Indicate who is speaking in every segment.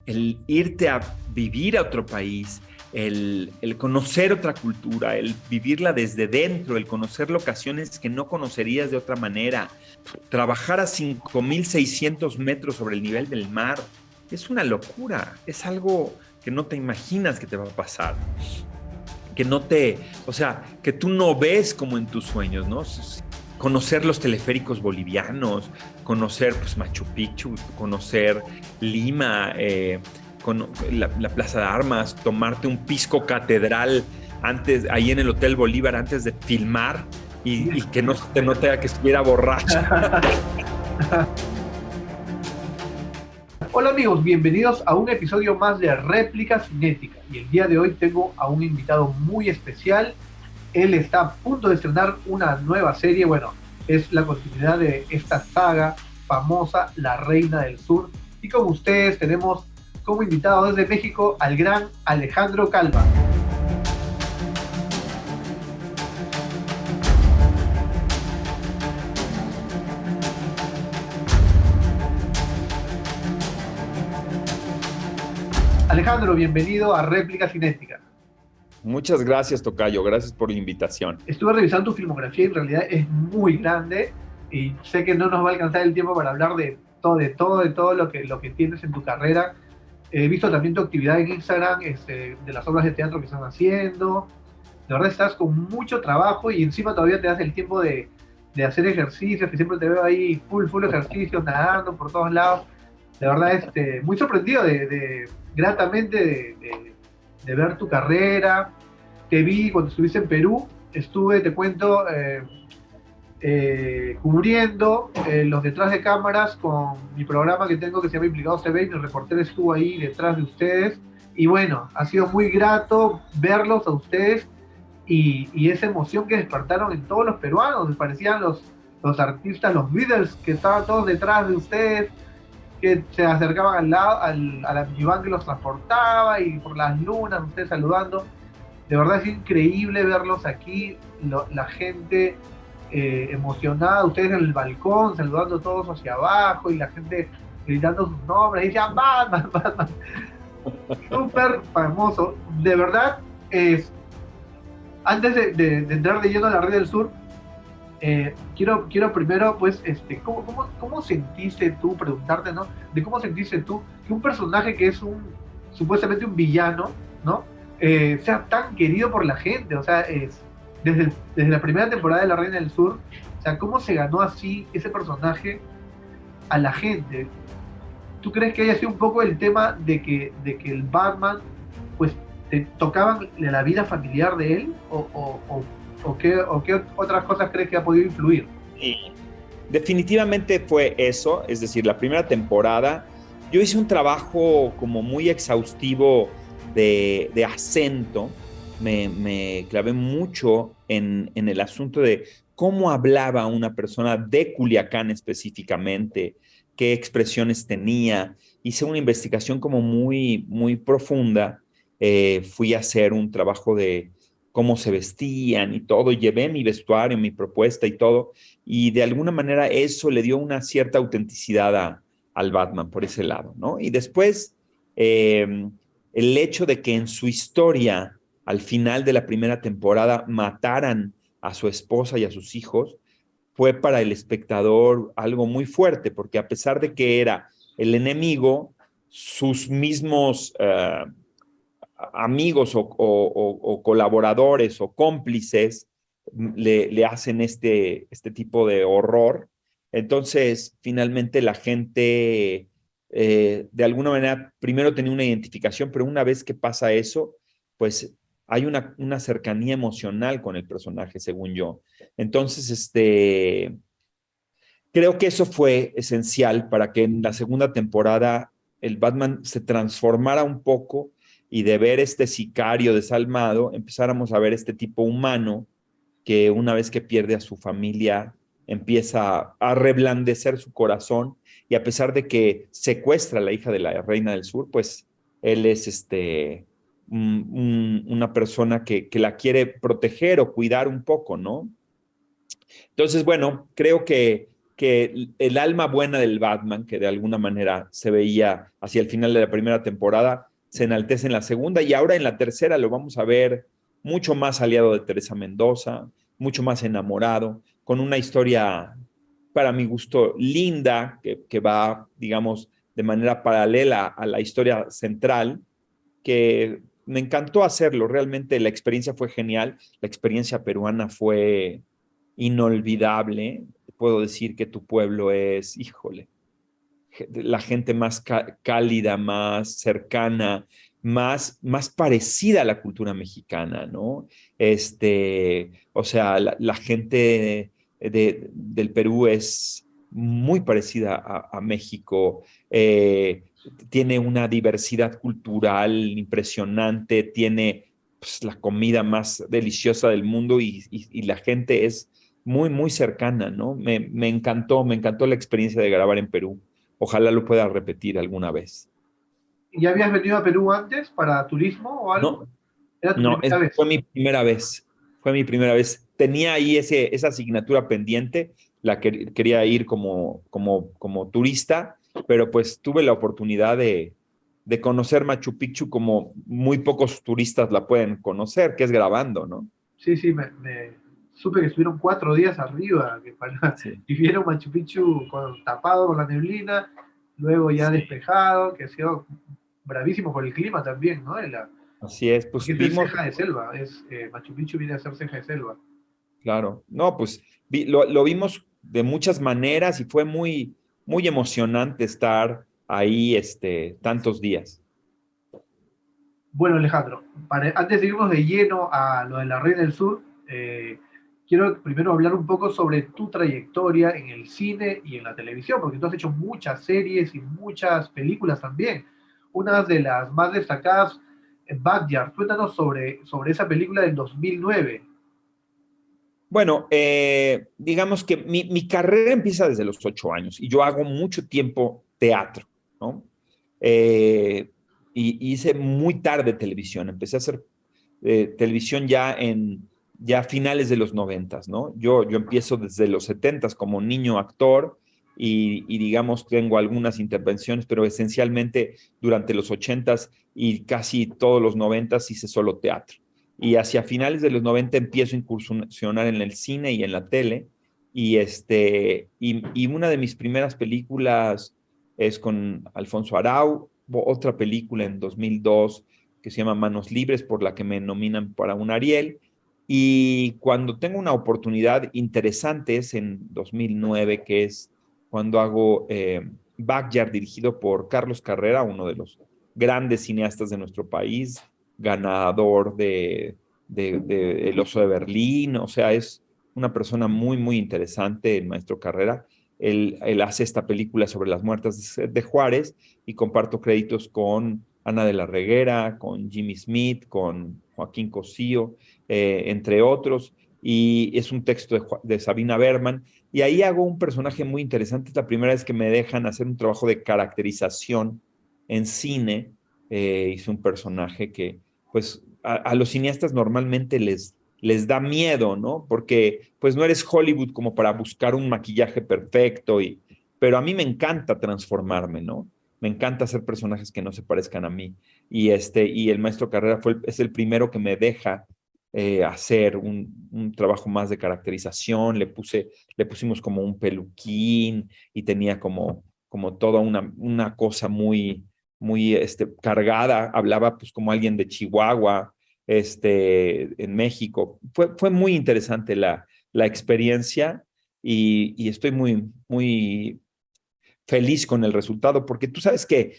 Speaker 1: el irte a vivir a otro país, el conocer otra cultura, el vivirla desde dentro, el conocer locaciones que no conocerías de otra manera, trabajar a 5.600 metros sobre el nivel del mar, es una locura, es algo que no te imaginas que te va a pasar, que no te, o sea, que tú no ves como en tus sueños, ¿no? Conocer los teleféricos bolivianos, conocer pues, Machu Picchu, conocer Lima, con la Plaza de Armas, tomarte un pisco catedral antes, ahí en el Hotel Bolívar antes de filmar y que no se te note que estuviera borracho.
Speaker 2: Hola amigos, bienvenidos a un episodio más de Réplica Cinética. Y el día de hoy tengo a un invitado muy especial. Él está a punto de estrenar una nueva serie. Bueno, es la continuidad de esta saga famosa, La Reina del Sur. Y con ustedes tenemos como invitado desde México al gran Alejandro Calva. Alejandro, bienvenido a Réplica Cinética.
Speaker 1: Muchas gracias, Tocayo. Gracias por la invitación.
Speaker 2: Estuve revisando tu filmografía y en realidad es muy grande y sé que no nos va a alcanzar el tiempo para hablar de todo lo que tienes en tu carrera. He visto también tu actividad en Instagram, de las obras de teatro que están haciendo. De verdad estás con mucho trabajo y encima todavía te das el tiempo de hacer ejercicios, que siempre te veo ahí full ejercicio, nadando por todos lados. De verdad, muy sorprendido gratamente de ver tu carrera. Te vi cuando estuviste en Perú, te cuento, cubriendo los detrás de cámaras con mi programa que tengo que se llama Implicados TV y mi reportero estuvo ahí detrás de ustedes. Y bueno, ha sido muy grato verlos a ustedes y esa emoción que despertaron en todos los peruanos. Me parecían los artistas, los Beatles que estaban todos detrás de ustedes, que se acercaban al lado, a la minivan que los transportaba y por las lunas, ustedes saludando. De verdad es increíble verlos aquí, la gente emocionada, ustedes en el balcón saludando todos hacia abajo y la gente gritando sus nombres y decían Batman, Batman. Súper famoso. De verdad, antes de entrar de lleno a la Red del Sur, quiero primero, pues, ¿cómo sentiste tú, preguntarte, ¿no? De cómo sentiste tú que un personaje que es supuestamente un villano, ¿no? Sea tan querido por la gente, o sea, desde la primera temporada de La Reina del Sur, o sea, ¿cómo se ganó así ese personaje a la gente? ¿Tú crees que haya sido un poco el tema de que el Batman, pues, te tocaban la vida familiar de él? ¿O qué otras cosas crees que ha podido influir?
Speaker 1: Sí, definitivamente fue eso, es decir, la primera temporada, yo hice un trabajo como muy exhaustivo de acento, me clavé mucho en el asunto de cómo hablaba una persona de Culiacán específicamente, qué expresiones tenía. Hice una investigación como muy profunda. Fui a hacer un trabajo de cómo se vestían y todo, y llevé mi vestuario, mi propuesta y todo, y de alguna manera eso le dio una cierta autenticidad al Batman por ese lado, ¿no? Y después, el hecho de que en su historia, al final de la primera temporada, mataran a su esposa y a sus hijos, fue para el espectador algo muy fuerte, porque a pesar de que era el enemigo, sus mismos amigos o colaboradores o cómplices le hacen este tipo de horror. Entonces, finalmente la gente, de alguna manera, primero tenía una identificación, pero una vez que pasa eso, pues hay una cercanía emocional con el personaje, según yo. Entonces, creo que eso fue esencial para que en la segunda temporada el Batman se transformara un poco y de ver este sicario desalmado, empezáramos a ver este tipo humano que una vez que pierde a su familia empieza a reblandecer su corazón y a pesar de que secuestra a la hija de la Reina del Sur, pues él es una persona que la quiere proteger o cuidar un poco, ¿no? Entonces, bueno, creo que que el alma buena del Batman, que de alguna manera se veía hacia el final de la primera temporada, se enaltece en la segunda y ahora en la tercera lo vamos a ver mucho más aliado de Teresa Mendoza, mucho más enamorado, con una historia, para mi gusto, linda, que va, digamos, de manera paralela a la historia central, que me encantó hacerlo. Realmente la experiencia fue genial. La experiencia peruana fue inolvidable. Puedo decir que tu pueblo es, híjole, la gente más cálida, más cercana, más parecida a la cultura mexicana, ¿no? O sea, la gente del Perú es muy parecida a México. Tiene una diversidad cultural impresionante, tiene pues, la comida más deliciosa del mundo y la gente es muy cercana, ¿no? Me encantó la experiencia de grabar en Perú. Ojalá lo pueda repetir alguna vez.
Speaker 2: ¿Ya habías venido a Perú antes para turismo o algo?
Speaker 1: No,
Speaker 2: ¿Era tu
Speaker 1: no,
Speaker 2: primera
Speaker 1: fue
Speaker 2: vez?
Speaker 1: mi primera vez. Fue mi primera vez. Tenía ahí esa asignatura pendiente, quería ir como turista, pero pues tuve la oportunidad de conocer Machu Picchu como muy pocos turistas la pueden conocer, que es grabando, ¿no?
Speaker 2: Sí, sí, supe que estuvieron 4 días arriba, que
Speaker 1: Sí,
Speaker 2: y vieron Machu Picchu tapado con la neblina, luego ya
Speaker 1: sí.
Speaker 2: despejado, que ha sido bravísimo por el clima también, ¿no?
Speaker 1: Así es,
Speaker 2: Porque
Speaker 1: pues
Speaker 2: es de
Speaker 1: vimos,
Speaker 2: ceja de selva, Machu Picchu viene a ser ceja de selva.
Speaker 1: claro, no, pues lo vimos de muchas maneras y fue muy emocionante estar ahí tantos días.
Speaker 2: Bueno, Alejandro, antes de irnos de lleno a lo de la Reina del Sur, quiero primero hablar un poco sobre tu trayectoria en el cine y en la televisión, porque tú has hecho muchas series y muchas películas también. Una de las más destacadas, Backyard. Cuéntanos sobre esa película del 2009.
Speaker 1: Bueno, digamos que mi carrera empieza desde los 8 años y yo hago mucho tiempo teatro, ¿no? Eh, y hice muy tarde televisión. Empecé a hacer televisión ya a finales de los 90, ¿no? Yo empiezo desde los 70 como niño actor y digamos tengo algunas intervenciones, pero esencialmente durante los 80 y casi todos los 90 hice solo teatro. Y hacia finales de los 90 empiezo a incursionar en el cine y en la tele. Y una de mis primeras películas es con Alfonso Arau, otra película en 2002 que se llama Manos Libres, por la que me nominan para un Ariel. Y cuando tengo una oportunidad interesante es en 2009, que es cuando hago Backyard, dirigido por Carlos Carrera, uno de los grandes cineastas de nuestro país, ganador de El Oso de Berlín, o sea, es una persona muy interesante, el maestro Carrera. Él hace esta película sobre las muertas de Juárez y comparto créditos con Ana de la Reguera, con Jimmy Smith, con Joaquín Cosío, entre otros. Y es un texto de Sabina Berman. Y ahí hago un personaje muy interesante. Es la primera vez que me dejan hacer un trabajo de caracterización en cine. Hice un personaje que, pues, a los cineastas normalmente les da miedo, ¿no? Porque, pues, no eres Hollywood como para buscar un maquillaje perfecto, pero a mí me encanta transformarme, ¿no? Me encanta hacer personajes que no se parezcan a mí. Y el maestro Carrera es el primero que me deja hacer un trabajo más de caracterización. Le pusimos como un peluquín y tenía como toda una cosa muy cargada. Hablaba pues como alguien de Chihuahua, en México. Fue muy interesante la experiencia y estoy muy feliz con el resultado, porque tú sabes que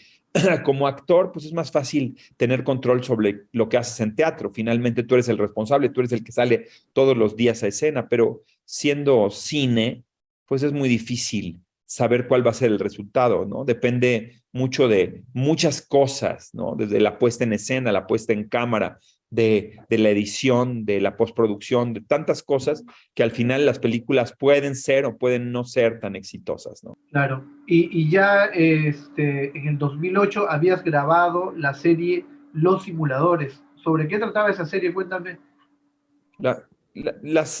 Speaker 1: como actor, pues es más fácil tener control sobre lo que haces en teatro. Finalmente tú eres el responsable, tú eres el que sale todos los días a escena, pero siendo cine, pues es muy difícil saber cuál va a ser el resultado, ¿no? Depende mucho de muchas cosas, ¿no? Desde la puesta en escena, la puesta en cámara, de la edición, de la postproducción, de tantas cosas que al final las películas pueden ser o pueden no ser tan exitosas, ¿no?
Speaker 2: Claro. Y ya en el 2008 habías grabado la serie Los Simuladores. ¿Sobre qué trataba esa serie? Cuéntame.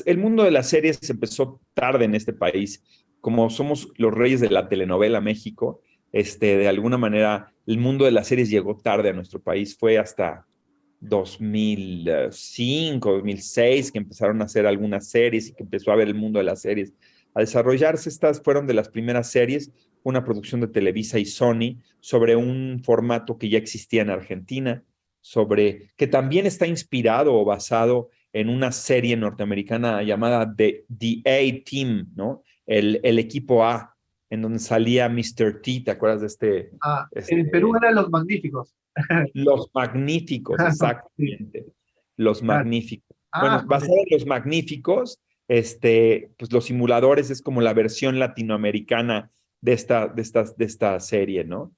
Speaker 1: El mundo de las series empezó tarde en este país. como somos los reyes de la telenovela México, de alguna manera el mundo de las series llegó tarde a nuestro país, fue hasta 2005, 2006 que empezaron a hacer algunas series y que empezó a ver el mundo de las series a desarrollarse. Estas fueron de las primeras series, una producción de Televisa y Sony sobre un formato que ya existía en Argentina, sobre que también está inspirado o basado en una serie norteamericana llamada The A-Team, ¿no? El equipo A, en donde salía Mr. T, ¿te acuerdas de
Speaker 2: Ah, en Perú
Speaker 1: este
Speaker 2: eran Los Magníficos.
Speaker 1: Los Magníficos,
Speaker 2: Sí,
Speaker 1: exactamente. Los
Speaker 2: claro.
Speaker 1: Magníficos.
Speaker 2: Ah,
Speaker 1: Bueno, basado en Los Magníficos, pues los simuladores es como la versión latinoamericana de esta serie, ¿no?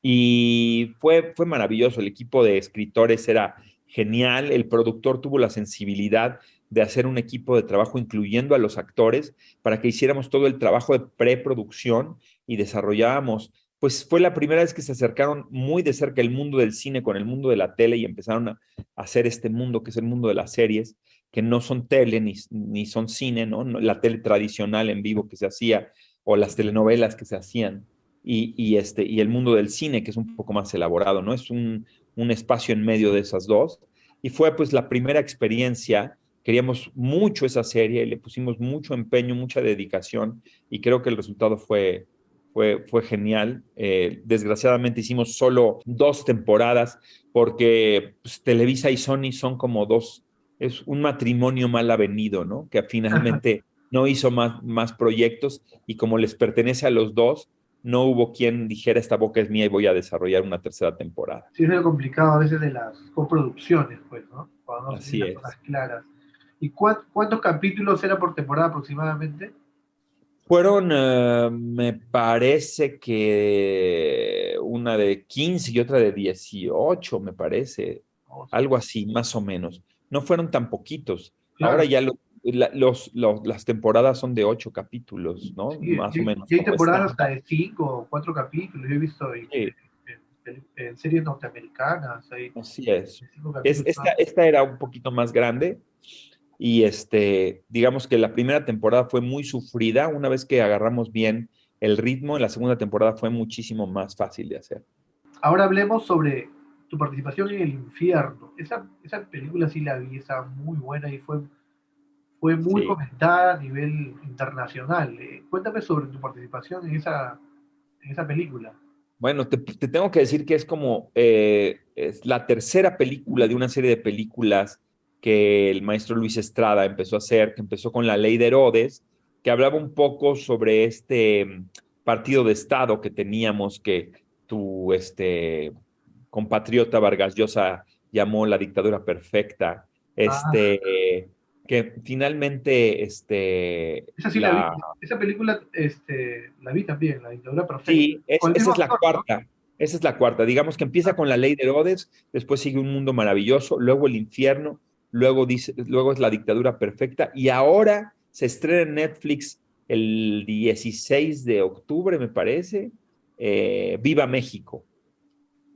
Speaker 1: Y fue maravilloso, el equipo de escritores era genial, el productor tuvo la sensibilidad de hacer un equipo de trabajo incluyendo a los actores para que hiciéramos todo el trabajo de preproducción y desarrollábamos, pues fue la primera vez que se acercaron muy de cerca el mundo del cine con el mundo de la tele y empezaron a hacer este mundo que es el mundo de las series, que no son tele ni son cine, ¿no? La tele tradicional en vivo que se hacía o las telenovelas que se hacían y el mundo del cine, que es un poco más elaborado, ¿no? Es un espacio en medio de esas dos. Y fue pues la primera experiencia, queríamos mucho esa serie, le pusimos mucho empeño, mucha dedicación y creo que el resultado fue genial. Desgraciadamente hicimos solo 2 temporadas porque pues, Televisa y Sony son como dos, es un matrimonio mal avenido, ¿no? Que finalmente no hizo más proyectos y como les pertenece a los dos, no hubo quien dijera esta boca es mía y voy a desarrollar una tercera temporada.
Speaker 2: sí, es lo complicado a veces de las coproducciones, pues, ¿no? Cuando no se tienen
Speaker 1: Así
Speaker 2: las cosas
Speaker 1: es.
Speaker 2: claras. ¿Y cuántos capítulos era por temporada aproximadamente?
Speaker 1: Fueron, me parece que una de 15 y otra de 18 me parece,
Speaker 2: Oh, sí,
Speaker 1: algo así, más o menos. No fueron tan poquitos. Ahora
Speaker 2: claro.
Speaker 1: ya las temporadas son de 8 capítulos, ¿no?
Speaker 2: Sí,
Speaker 1: Más o menos
Speaker 2: y hay
Speaker 1: como
Speaker 2: temporadas hasta
Speaker 1: estándar.
Speaker 2: de 5 o 4 capítulos. Yo he visto
Speaker 1: Sí,
Speaker 2: en series norteamericanas, hay
Speaker 1: así es.
Speaker 2: de 5
Speaker 1: Es,
Speaker 2: capítulos.
Speaker 1: esta, esta era un poquito más grande. Y digamos que la primera temporada fue muy sufrida. Una vez que agarramos bien el ritmo, en la segunda temporada fue muchísimo más fácil de hacer.
Speaker 2: Ahora hablemos sobre tu participación en El Infierno. Esa película sí la vi, está muy buena y fue muy
Speaker 1: Sí.
Speaker 2: comentada a nivel internacional. Cuéntame sobre tu participación en esa película.
Speaker 1: Bueno, te tengo que decir que es como es la tercera película de una serie de películas que el maestro Luis Estrada empezó a hacer, que empezó con La Ley de Herodes, que hablaba un poco sobre este partido de Estado que teníamos que tu compatriota Vargas Llosa llamó la dictadura perfecta,
Speaker 2: Ah,
Speaker 1: que finalmente
Speaker 2: esa sí la vi. Esa película la vi también, La Dictadura Perfecta.
Speaker 1: sí,
Speaker 2: Con el
Speaker 1: esa
Speaker 2: mismo
Speaker 1: es la
Speaker 2: actor, ¿no?
Speaker 1: cuarta. Esa es la cuarta. Digamos que empieza
Speaker 2: Ah,
Speaker 1: con la ley de Herodes, después sigue un mundo maravilloso, luego el infierno, luego es la dictadura perfecta y ahora se estrena en Netflix el 16 de octubre, me parece, Viva México,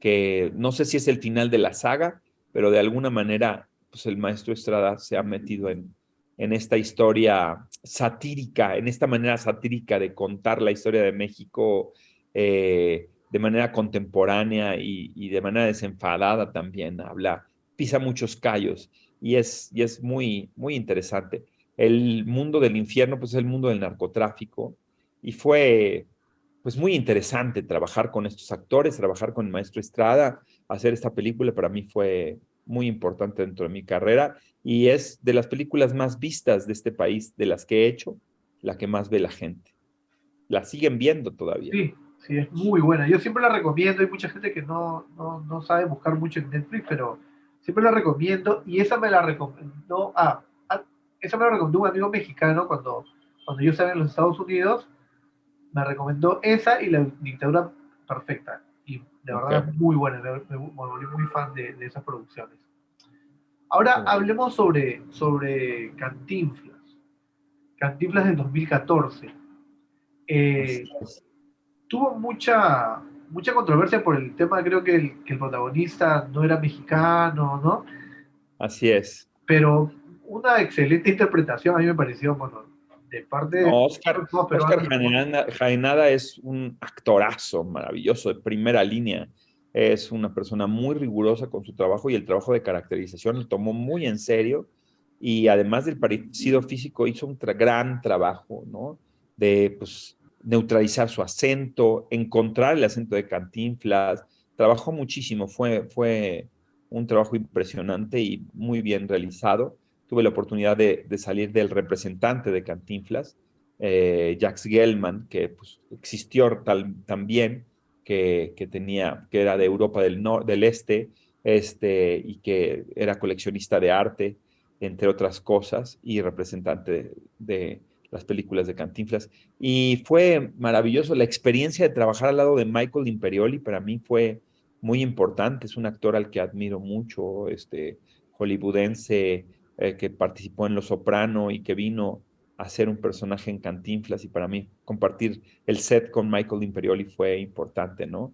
Speaker 1: que no sé si es el final de la saga, pero de alguna manera pues el maestro Estrada se ha metido en esta historia satírica, en esta manera satírica de contar la historia de México de manera contemporánea y de manera desenfadada también. Pisa muchos callos y es muy, muy interesante. El mundo del infierno, pues es el mundo del narcotráfico y fue pues muy interesante trabajar con estos actores, trabajar con el maestro Estrada, hacer esta película para mí fue muy importante dentro de mi carrera y es de las películas más vistas de este país, de las que he hecho, la que más ve la gente. La siguen viendo todavía.
Speaker 2: sí, sí, es muy buena. Yo siempre la recomiendo. Hay mucha gente que no sabe buscar mucho en Netflix, pero siempre la recomiendo. Y esa me la recomendó. Esa me la recomendó un amigo mexicano cuando yo estaba en los Estados Unidos. Me recomendó esa y La Dictadura Perfecta. Y de
Speaker 1: Ok.
Speaker 2: verdad es muy buena. Me volví muy fan de esas producciones. Ahora
Speaker 1: Oh,
Speaker 2: hablemos sobre Cantinflas. Cantinflas del 2014.
Speaker 1: así
Speaker 2: Eh,
Speaker 1: es.
Speaker 2: tuvo mucha controversia por el tema, creo que el protagonista no era mexicano, ¿no?
Speaker 1: Así es.
Speaker 2: Pero una excelente interpretación, a mí me pareció, bueno, de parte de
Speaker 1: No, Oscar,
Speaker 2: todos
Speaker 1: Oscar
Speaker 2: peruanos.
Speaker 1: Jaenada es un actorazo maravilloso de primera línea. Es una persona muy rigurosa con su trabajo y el trabajo de caracterización lo tomó muy en serio y además del parecido físico hizo un gran trabajo, ¿no? De pues, neutralizar su acento, encontrar el acento de Cantinflas. Trabajó muchísimo, fue un trabajo impresionante y muy bien realizado. Tuve la oportunidad de salir del representante de Cantinflas, Jacques Gelman, que pues, existió también, que era de Europa del Este, y que era coleccionista de arte, entre otras cosas, y representante de las películas de Cantinflas. Y fue maravilloso la experiencia de trabajar al lado de Michael Imperioli, para mí fue muy importante, es un actor al que admiro mucho, hollywoodense, que participó en Los Soprano y que vino a ser un personaje en Cantinflas y para mí compartir el set con Michael Imperioli fue importante, ¿no?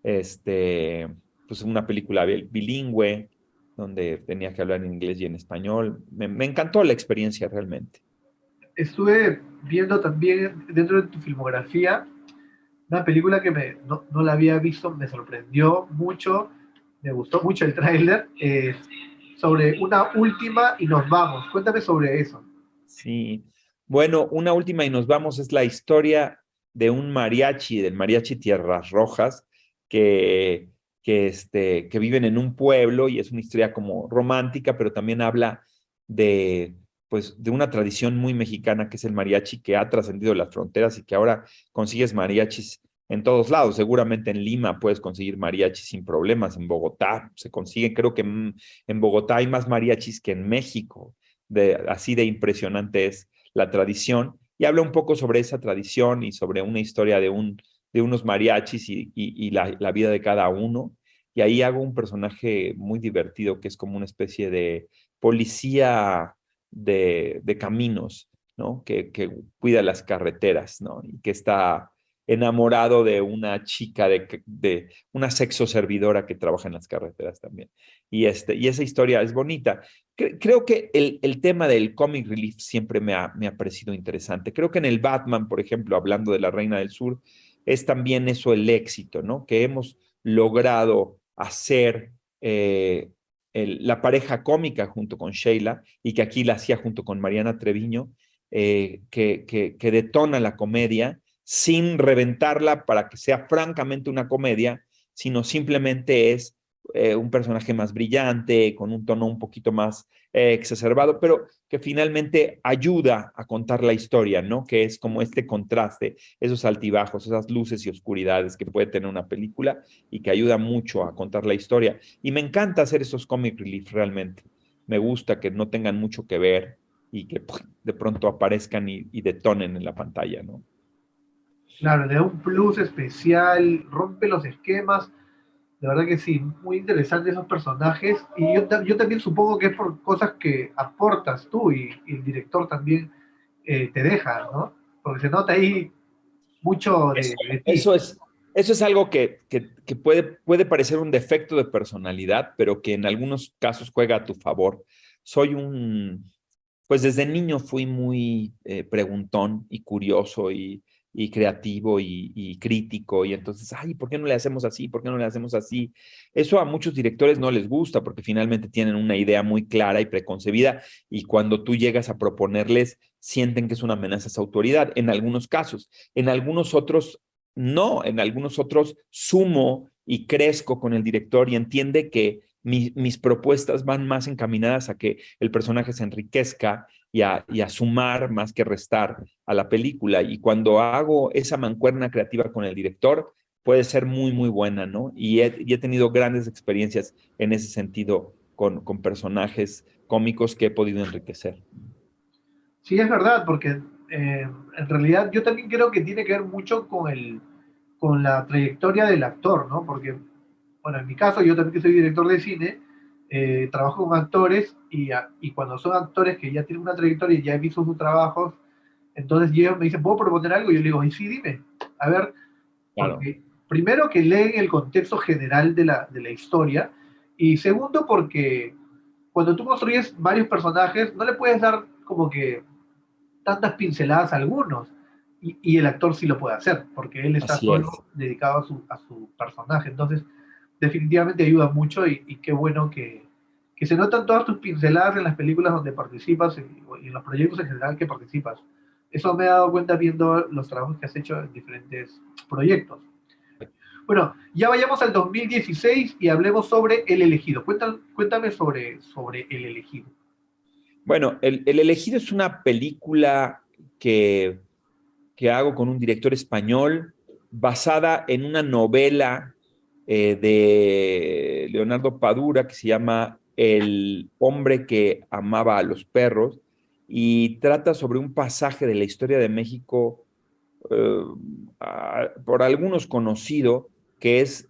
Speaker 1: Este, pues una película bilingüe donde tenía que hablar en inglés y en español. Me encantó la experiencia realmente.
Speaker 2: Estuve viendo también dentro de tu filmografía una película que no la había visto, me sorprendió mucho, me gustó mucho el tráiler, sobre una última y nos vamos. Cuéntame sobre eso.
Speaker 1: Sí. Bueno, una última y nos vamos, es la historia de un mariachi, del mariachi Tierras Rojas, que, que viven en un pueblo y es una historia como romántica, pero también habla de, pues, de una tradición muy mexicana que es el mariachi, que ha trascendido las fronteras y que ahora consigues mariachis en todos lados. Seguramente en Lima puedes conseguir mariachis sin problemas, en Bogotá se consigue, creo que en Bogotá hay más mariachis que en México, así de impresionante es la tradición, y habla un poco sobre esa tradición y sobre una historia de unos mariachis y la vida de cada uno. Y ahí hago un personaje muy divertido que es como una especie de policía de caminos, ¿no? Que cuida las carreteras, ¿no? Y que está enamorado de una chica, de una sexo servidora que trabaja en las carreteras también. Y esa historia es bonita. Creo que el tema del comic relief siempre me ha parecido interesante. Creo que en el Batman, por ejemplo, hablando de la Reina del Sur, es también eso el éxito, ¿no? Que hemos logrado hacer la pareja cómica junto con Sheila y que aquí la hacía junto con Mariana Treviño, que detona la comedia sin reventarla para que sea francamente una comedia, sino simplemente es un personaje más brillante, con un tono un poquito más exacerbado, pero que finalmente ayuda a contar la historia, ¿no? Que es como este contraste, esos altibajos, esas luces y oscuridades que puede tener una película y que ayuda mucho a contar la historia. Y me encanta hacer esos comic relief realmente. Me gusta que no tengan mucho que ver y que de pronto aparezcan y detonen en la pantalla, ¿no?
Speaker 2: Claro, le da un plus especial, rompe los esquemas. De verdad que sí, muy interesantes esos personajes. Y yo también supongo que es por cosas que aportas tú y el director también te deja, ¿no? Porque se nota ahí mucho
Speaker 1: Eso,
Speaker 2: de ti.
Speaker 1: eso es, eso es algo que puede parecer un defecto de personalidad, pero que en algunos casos juega a tu favor. Soy pues desde niño fui muy preguntón y curioso y creativo y crítico, y entonces, ay, ¿por qué no le hacemos así? ¿Por qué no le hacemos así? Eso a muchos directores no les gusta porque finalmente tienen una idea muy clara y preconcebida, y cuando tú llegas a proponerles, sienten que es una amenaza a su autoridad, en algunos casos. En algunos otros, no, en algunos otros sumo y crezco con el director y entiende que mis propuestas van más encaminadas a que el personaje se enriquezca y a sumar más que restar a la película. Y cuando hago esa mancuerna creativa con el director, puede ser muy, muy buena, ¿no? Y he tenido grandes experiencias en ese sentido con personajes cómicos que he podido enriquecer.
Speaker 2: Sí, es verdad, porque en realidad yo también creo que tiene que ver mucho con la trayectoria del actor, ¿no? Porque, bueno, en mi caso, yo también que soy director de cine, trabajo con actores y cuando son actores que ya tienen una trayectoria y ya he visto sus trabajos, entonces ellos me dicen, ¿puedo proponer algo? Y yo le digo, y sí, dime. A ver,
Speaker 1: Claro.
Speaker 2: porque primero que leen el contexto general de la historia y segundo porque cuando tú construyes varios personajes, no le puedes dar como que tantas pinceladas a algunos. Y el actor sí lo puede hacer, porque él está
Speaker 1: Así
Speaker 2: solo
Speaker 1: es.
Speaker 2: dedicado a su personaje. Entonces, definitivamente ayuda mucho y qué bueno que se notan todas tus pinceladas en las películas donde participas y en los proyectos en general que participas. Eso me he dado cuenta viendo los trabajos que has hecho en diferentes proyectos. Bueno, ya vayamos al 2016 y hablemos sobre El Elegido. Cuéntame sobre El Elegido.
Speaker 1: Bueno, El Elegido es una película que, que hago con un director español basada en una novela de Leonardo Padura que se llama El hombre que amaba a los perros y trata sobre un pasaje de la historia de México eh, por algunos conocido, que es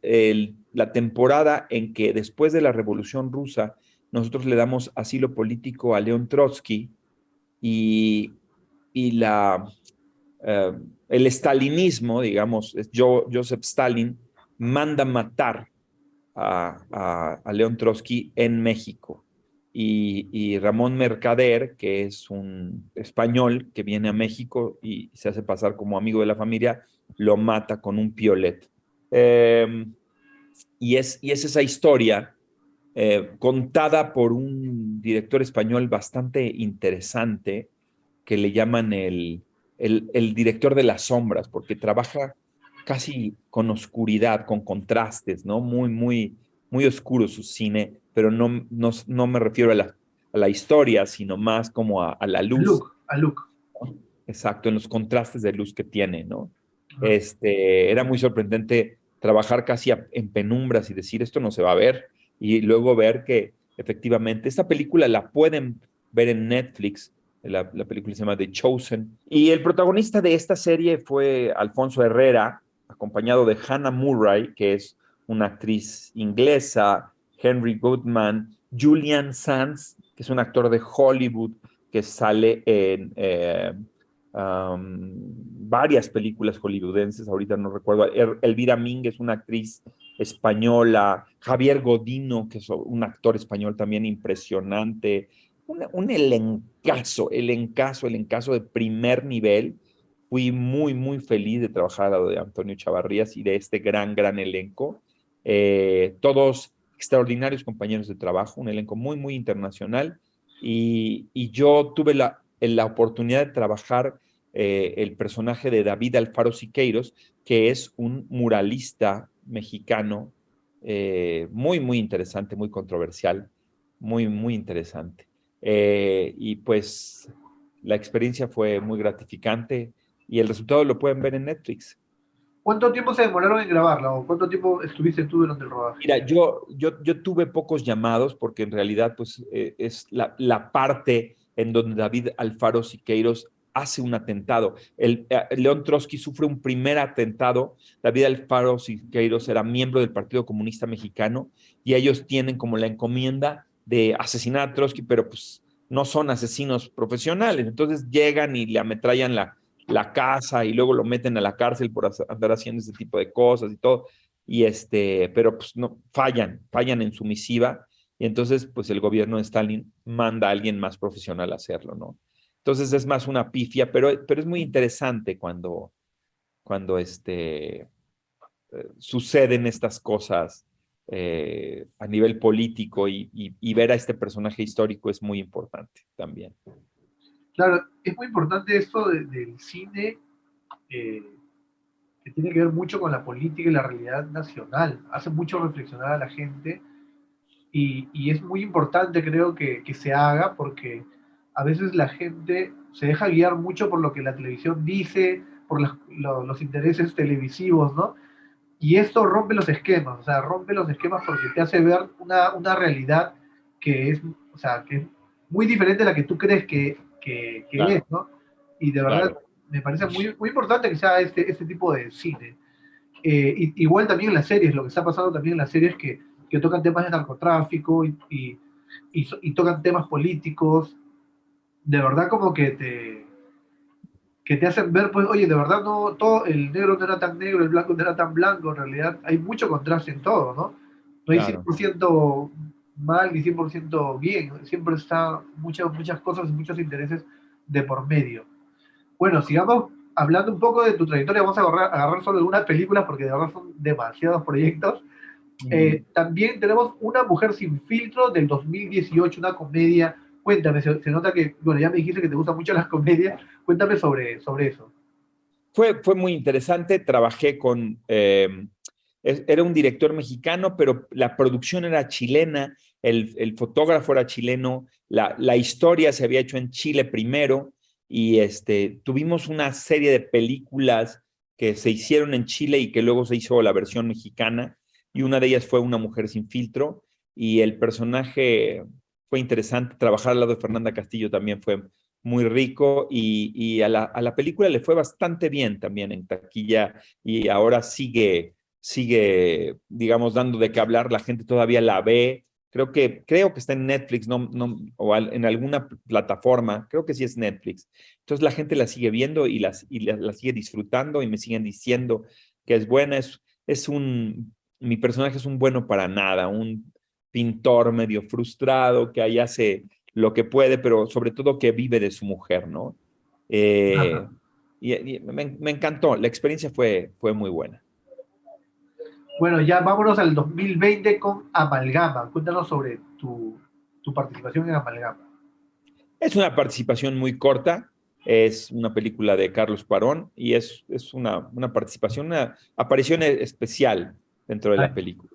Speaker 1: la temporada en que después de la Revolución Rusa nosotros le damos asilo político a León Trotsky y, y eh, el estalinismo, digamos, Joseph Stalin manda matar a León Trotsky en México. Y Ramón Mercader, que es un español que viene a México y se hace pasar como amigo de la familia, lo mata con un piolet. Y es esa historia contada por un director español bastante interesante que le llaman el director de las sombras, porque trabaja casi con oscuridad, con contrastes, ¿no? Muy oscuro su cine, pero no me refiero a la historia, sino más como a la luz,
Speaker 2: A Luke.
Speaker 1: ¿no? Exacto, en los contrastes de luz que tiene, ¿no?
Speaker 2: Ajá.
Speaker 1: Era muy sorprendente trabajar casi en penumbras y decir esto no se va a ver, y luego ver que efectivamente esta película la pueden ver en Netflix. La película se llama The Chosen. Y el protagonista de esta serie fue Alfonso Herrera, acompañado de Hannah Murray, que es una actriz inglesa, Henry Goodman, Julian Sands, que es un actor de Hollywood que sale en varias películas hollywoodenses, ahorita no recuerdo. Elvira Ming es una actriz española, Javier Godino, que es un actor español también impresionante, un elencazo de primer nivel. Fui muy feliz de trabajar al lado de Antonio Chavarrías y de este gran elenco. Todos extraordinarios compañeros de trabajo, un elenco muy internacional. Y yo tuve la oportunidad de trabajar el personaje de David Alfaro Siqueiros, que es un muralista mexicano muy interesante, muy controversial, muy interesante. Y pues la experiencia fue muy gratificante y el resultado lo pueden ver en Netflix.
Speaker 2: ¿Cuánto tiempo se demoraron en grabarla o cuánto tiempo estuviste tú durante el rodaje?
Speaker 1: Mira, yo tuve pocos llamados porque en realidad pues es la parte en donde David Alfaro Siqueiros hace un atentado. León Trotsky sufre un primer atentado. David Alfaro Siqueiros era miembro del Partido Comunista Mexicano y ellos tienen como la encomienda de asesinar a Trotsky, pero pues no son asesinos profesionales. Entonces llegan y le ametrallan la casa y luego lo meten a la cárcel por andar haciendo ese tipo de cosas y todo pero pues no, fallan en su misiva, y entonces pues el gobierno de Stalin manda a alguien más profesional a hacerlo, ¿no? Entonces es más una pifia, pero es muy interesante cuando suceden estas cosas a nivel político y ver a este personaje histórico es muy importante también.
Speaker 2: Claro, es muy importante esto del cine, eh, que tiene que ver mucho con la política y la realidad nacional. Hace mucho reflexionar a la gente y es muy importante, creo, que se haga porque a veces la gente se deja guiar mucho por lo que la televisión dice, por los intereses televisivos, ¿no? Y esto rompe los esquemas, o sea, rompe los esquemas porque te hace ver una realidad que es, o sea, que es muy diferente a la que tú crees que es,
Speaker 1: Claro,
Speaker 2: ¿no? Y de verdad
Speaker 1: claro,
Speaker 2: me parece muy importante que sea este tipo de cine. Igual también en las series, lo que está pasando también en las series que tocan temas de narcotráfico y tocan temas políticos, de verdad como que te hacen ver, pues, oye, de verdad no, todo, el negro no era tan negro, el blanco no era tan blanco, en realidad hay mucho contraste en todo, ¿no? No hay
Speaker 1: claro.
Speaker 2: 100% mal ni 100% bien, siempre está muchas cosas, muchos intereses de por medio. Bueno, sigamos hablando un poco de tu trayectoria. Vamos a agarrar solo algunas películas porque de verdad son demasiados proyectos.
Speaker 1: Mm.
Speaker 2: También tenemos Una mujer sin filtro del 2018, una comedia. Cuéntame, se nota que, bueno, ya me dijiste que te gustan mucho las comedias. Cuéntame sobre eso.
Speaker 1: Fue muy interesante, trabajé con, era un director mexicano, pero la producción era chilena, el fotógrafo era chileno, la historia se había hecho en Chile primero y tuvimos una serie de películas que se hicieron en Chile y que luego se hizo la versión mexicana y una de ellas fue Una mujer sin filtro y el personaje fue interesante, trabajar al lado de Fernanda Castillo también fue muy rico y a la película le fue bastante bien también en taquilla y ahora sigue, digamos, dando de qué hablar, la gente todavía la ve, creo que está en Netflix, o en alguna plataforma, creo que sí es Netflix. Entonces la gente la sigue viendo la sigue disfrutando y me siguen diciendo que es buena, mi personaje es un bueno para nada, un pintor medio frustrado que ahí hace lo que puede, pero sobre todo que vive de su mujer, ¿no?
Speaker 2: Ajá.
Speaker 1: Eh, me encantó, la experiencia fue muy buena.
Speaker 2: Bueno, ya vámonos al 2020 con Amalgama. Cuéntanos sobre tu participación en Amalgama.
Speaker 1: Es una participación muy corta, es una película de Carlos Cuarón y es una participación, una aparición especial dentro de
Speaker 2: Ah,
Speaker 1: la película.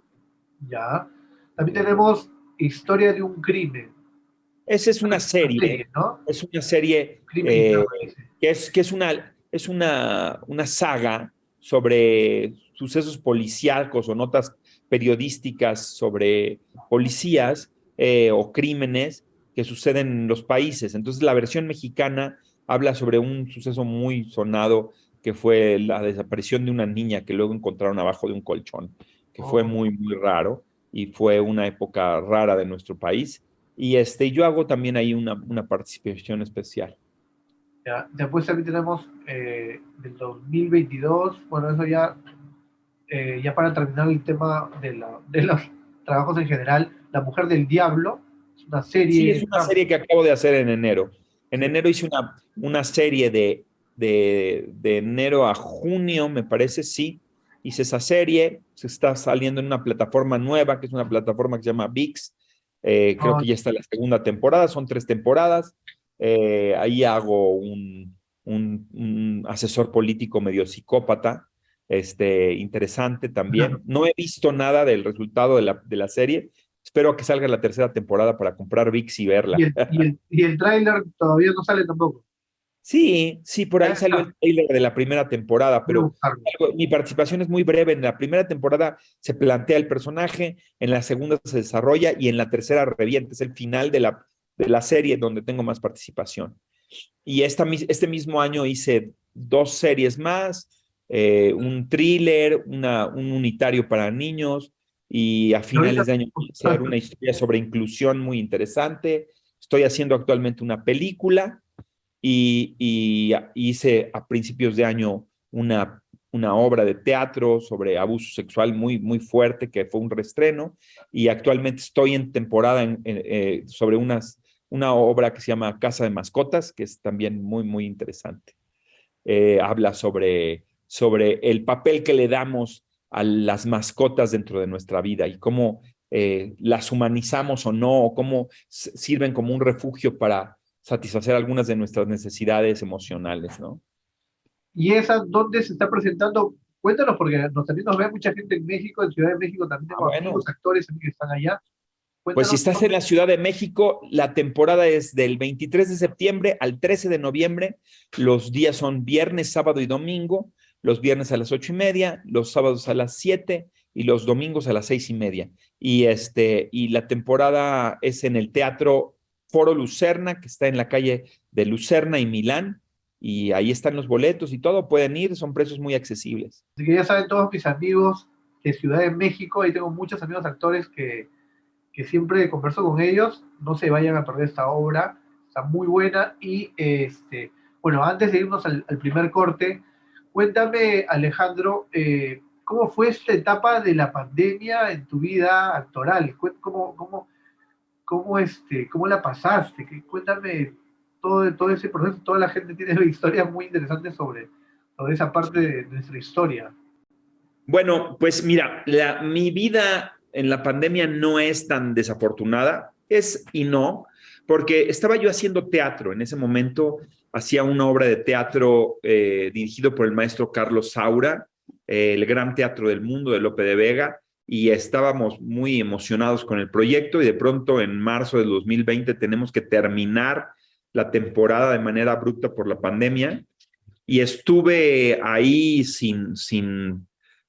Speaker 2: ya. También tenemos Historia de un crimen.
Speaker 1: Esa
Speaker 2: Una serie, ¿no?
Speaker 1: es una serie
Speaker 2: Crimen y trama, dice.
Speaker 1: que es una saga sobre sucesos policíacos o notas periodísticas sobre policías o crímenes que suceden en los países. Entonces, la versión mexicana habla sobre un suceso muy sonado que fue la desaparición de una niña que luego encontraron abajo de un colchón, que fue
Speaker 2: Oh,
Speaker 1: muy raro y fue una época rara de nuestro país y yo hago también ahí una participación especial.
Speaker 2: ya. Después también tenemos del 2022, bueno, eso ya, ya para terminar el tema de los trabajos en general, La Mujer del Diablo, es una
Speaker 1: Sí, es
Speaker 2: serie,
Speaker 1: una serie que acabo de hacer en enero. En
Speaker 2: sí.
Speaker 1: enero hice una serie de enero a junio, me parece, sí. Hice esa serie, se está saliendo en una plataforma nueva, que es una plataforma que se llama VIX. Creo
Speaker 2: Oh,
Speaker 1: que ya está la segunda temporada, son 3 temporadas. Ahí hago un asesor político medio psicópata, interesante también. No he visto nada del resultado de la serie. Espero que salga la tercera temporada para comprar VIX y verla.
Speaker 2: y el tráiler todavía no sale tampoco.
Speaker 1: Sí, sí, por
Speaker 2: Ya
Speaker 1: ahí salió
Speaker 2: está,
Speaker 1: el trailer de la primera temporada,
Speaker 2: voy a
Speaker 1: pero
Speaker 2: buscarlo.
Speaker 1: mi participación es muy breve. En la primera temporada se plantea el personaje, en la segunda se desarrolla y en la tercera revienta. Es el final de la serie donde tengo más participación. Y este mismo año hice 2 series más, un thriller, un unitario para niños y a
Speaker 2: Y ahorita,
Speaker 1: finales de año voy a hacer una historia sobre inclusión muy interesante. Estoy haciendo actualmente una película y hice a principios de año una obra de teatro sobre abuso sexual muy fuerte que fue un reestreno y actualmente estoy en temporada sobre una obra que se llama Casa de Mascotas, que es también muy interesante. Habla sobre el papel que le damos a las mascotas dentro de nuestra vida y cómo las humanizamos o no, o cómo sirven como un refugio para satisfacer algunas de nuestras necesidades emocionales, ¿no?
Speaker 2: ¿Y esa dónde se está presentando? Cuéntanos, porque también nos ve mucha gente en México, en Ciudad de México también
Speaker 1: Ah,
Speaker 2: tengo amigos,
Speaker 1: bueno.
Speaker 2: actores que están allá.
Speaker 1: Pues si
Speaker 2: Cuéntanos
Speaker 1: estás en
Speaker 2: dónde.
Speaker 1: la Ciudad de México, la temporada es del 23 de septiembre al 13 de noviembre. Los días son viernes, sábado y domingo. Los viernes a las 8:30, los sábados a las 7 y los domingos a las 6:30. Y la temporada es en el Teatro Foro Lucerna, que está en la calle de Lucerna y Milán. Y ahí están los boletos y todo. Pueden ir, son precios muy accesibles.
Speaker 2: Así que ya saben todos mis amigos de Ciudad de México, ahí tengo muchos amigos actores que siempre converso con ellos, no se vayan a perder esta obra, está muy buena y bueno, antes de irnos al primer corte, cuéntame Alejandro, ¿cómo fue esta etapa de la pandemia en tu vida actoral? ¿Cómo la pasaste? Cuéntame todo ese proceso, toda la gente tiene historias muy interesantes sobre esa parte de nuestra historia.
Speaker 1: Bueno, pues mira, mi vida en la pandemia no es tan desafortunada, es y no, porque estaba yo haciendo teatro. En ese momento hacía una obra de teatro dirigido por el maestro Carlos Saura, el Gran Teatro del Mundo de Lope de Vega, y estábamos muy emocionados con el proyecto y de pronto en marzo del 2020 tenemos que terminar la temporada de manera abrupta por la pandemia y estuve ahí sin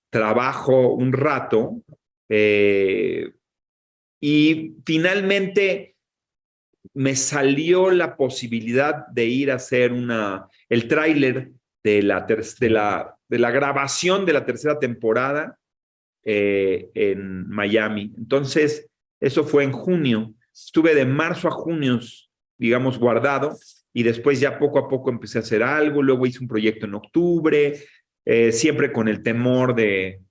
Speaker 1: trabajo un rato eh, y finalmente me salió la posibilidad de ir a hacer el tráiler de la grabación de la tercera temporada en Miami. Entonces, eso fue en junio. Estuve de marzo a junio, digamos, guardado y después ya poco a poco empecé a hacer algo. Luego hice un proyecto en octubre, siempre con el temor del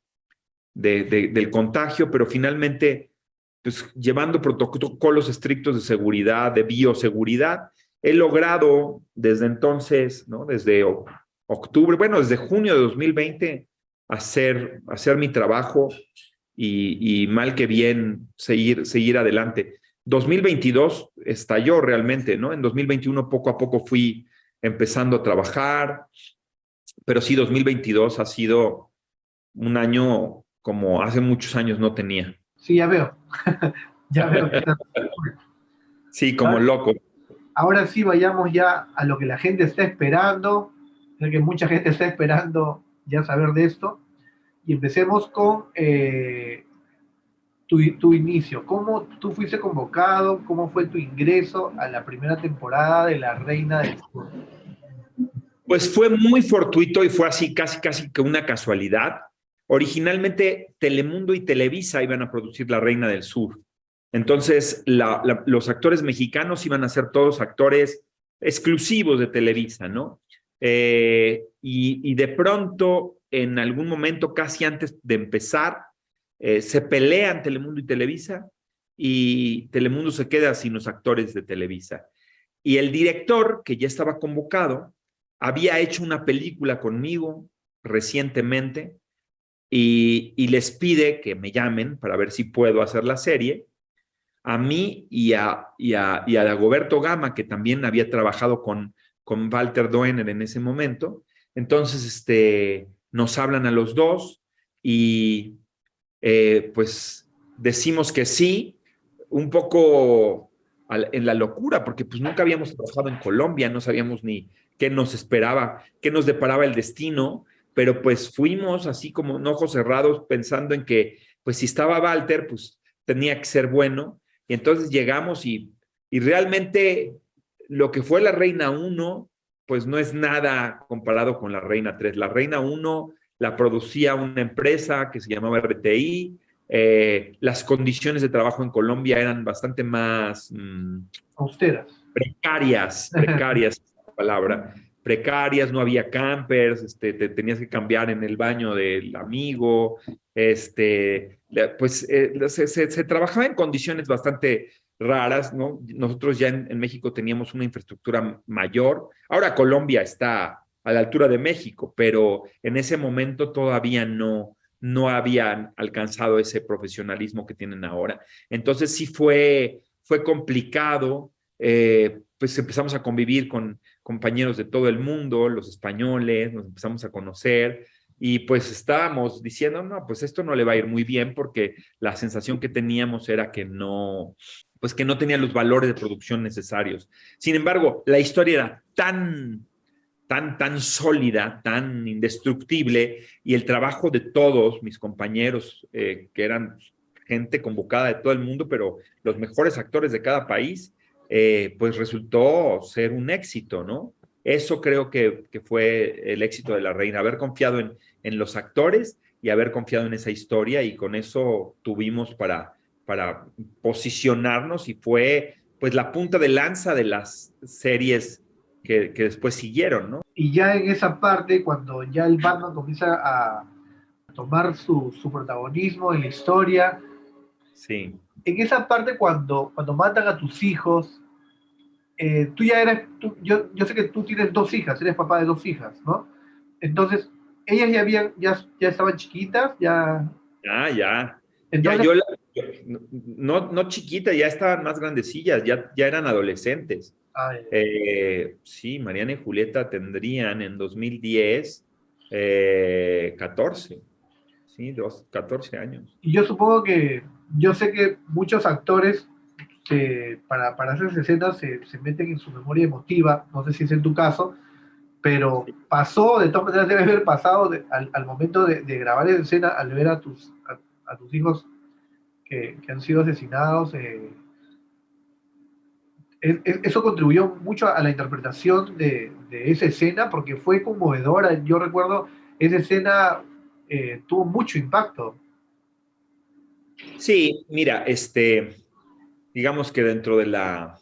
Speaker 1: contagio, pero finalmente, pues llevando protocolos estrictos de seguridad, de bioseguridad, he logrado desde entonces, ¿no? Desde octubre, bueno, desde junio de 2020, hacer mi trabajo y mal que bien seguir adelante. 2022 estalló realmente, ¿no? En 2021 poco a poco fui empezando a trabajar, pero sí, 2022 ha sido un año como hace muchos años no tenía.
Speaker 2: Sí, ya veo. Ya veo que está.
Speaker 1: Sí, como loco.
Speaker 2: Ahora sí vayamos ya a lo que la gente está esperando. Sé que mucha gente está esperando ya saber de esto. Y empecemos con tu inicio. ¿Cómo tú fuiste convocado? ¿Cómo fue tu ingreso a la primera temporada de La Reina del Sur?
Speaker 1: Pues fue muy fortuito y fue así casi que una casualidad. Originalmente Telemundo y Televisa iban a producir La Reina del Sur. Entonces los actores mexicanos iban a ser todos actores exclusivos de Televisa, ¿no? Y de pronto, en algún momento, casi antes de empezar, se pelean Telemundo y Televisa y Telemundo se queda sin los actores de Televisa. Y el director, que ya estaba convocado, había hecho una película conmigo recientemente y les pide que me llamen para ver si puedo hacer la serie. A mí y a Dagoberto Gama, que también había trabajado con Walter Doehner en ese momento. Entonces, nos hablan a los dos y pues decimos que sí, un poco en la locura, porque pues nunca habíamos trabajado en Colombia, no sabíamos ni qué nos esperaba, qué nos deparaba el destino, pero pues fuimos así como en ojos cerrados pensando en que pues si estaba Walter, pues tenía que ser bueno, y entonces llegamos y realmente lo que fue la Reina 1, pues no es nada comparado con la Reina 3. La Reina 1 la producía una empresa que se llamaba RTI. Las condiciones de trabajo en Colombia eran bastante más
Speaker 2: Austeras.
Speaker 1: precarias esa palabra, precarias, no había campers, te tenías que cambiar en el baño del amigo, pues se trabajaba en condiciones bastante raras, ¿no? Nosotros ya en México teníamos una infraestructura mayor, ahora Colombia está a la altura de México, pero en ese momento todavía no habían alcanzado ese profesionalismo que tienen ahora. Entonces sí fue complicado, pues empezamos a convivir con compañeros de todo el mundo, los españoles, nos empezamos a conocer y pues estábamos diciendo, no, pues esto no le va a ir muy bien porque la sensación que teníamos era que no, pues que no tenía los valores de producción necesarios. Sin embargo, la historia era tan sólida, tan indestructible, y el trabajo de todos mis compañeros, que eran gente convocada de todo el mundo, pero los mejores actores de cada país, pues resultó ser un éxito, ¿no? Eso creo que fue el éxito de La Reina, haber confiado en los actores y haber confiado en esa historia, y con eso tuvimos para posicionarnos, y fue pues la punta de lanza de las series que después siguieron, ¿no?
Speaker 2: Y ya en esa parte, cuando ya el Batman comienza a tomar su protagonismo en la historia,
Speaker 1: Sí.
Speaker 2: en esa parte cuando matan a tus hijos, tú ya eres, yo sé que tú tienes dos hijas, eres papá de dos hijas, ¿no? Entonces, ellas ya estaban chiquitas, ya,
Speaker 1: Ah, ya. Ya,
Speaker 2: entonces,
Speaker 1: yo- no, no chiquita, ya estaban más grandecillas, ya eran adolescentes.
Speaker 2: ay,
Speaker 1: Sí, Mariana y Julieta tendrían en 2010 14, sí, 14 años.
Speaker 2: y yo supongo que, yo sé que muchos actores para hacer esas escenas se meten en su memoria emotiva, no sé si es en tu caso, pero
Speaker 1: Sí,
Speaker 2: pasó, de todas maneras debe haber pasado al momento de grabar esa escena, al ver a tus hijos que han sido asesinados, eso contribuyó mucho a la interpretación de esa escena porque fue conmovedora. Yo recuerdo, esa escena tuvo mucho impacto.
Speaker 1: sí, mira, digamos que dentro de la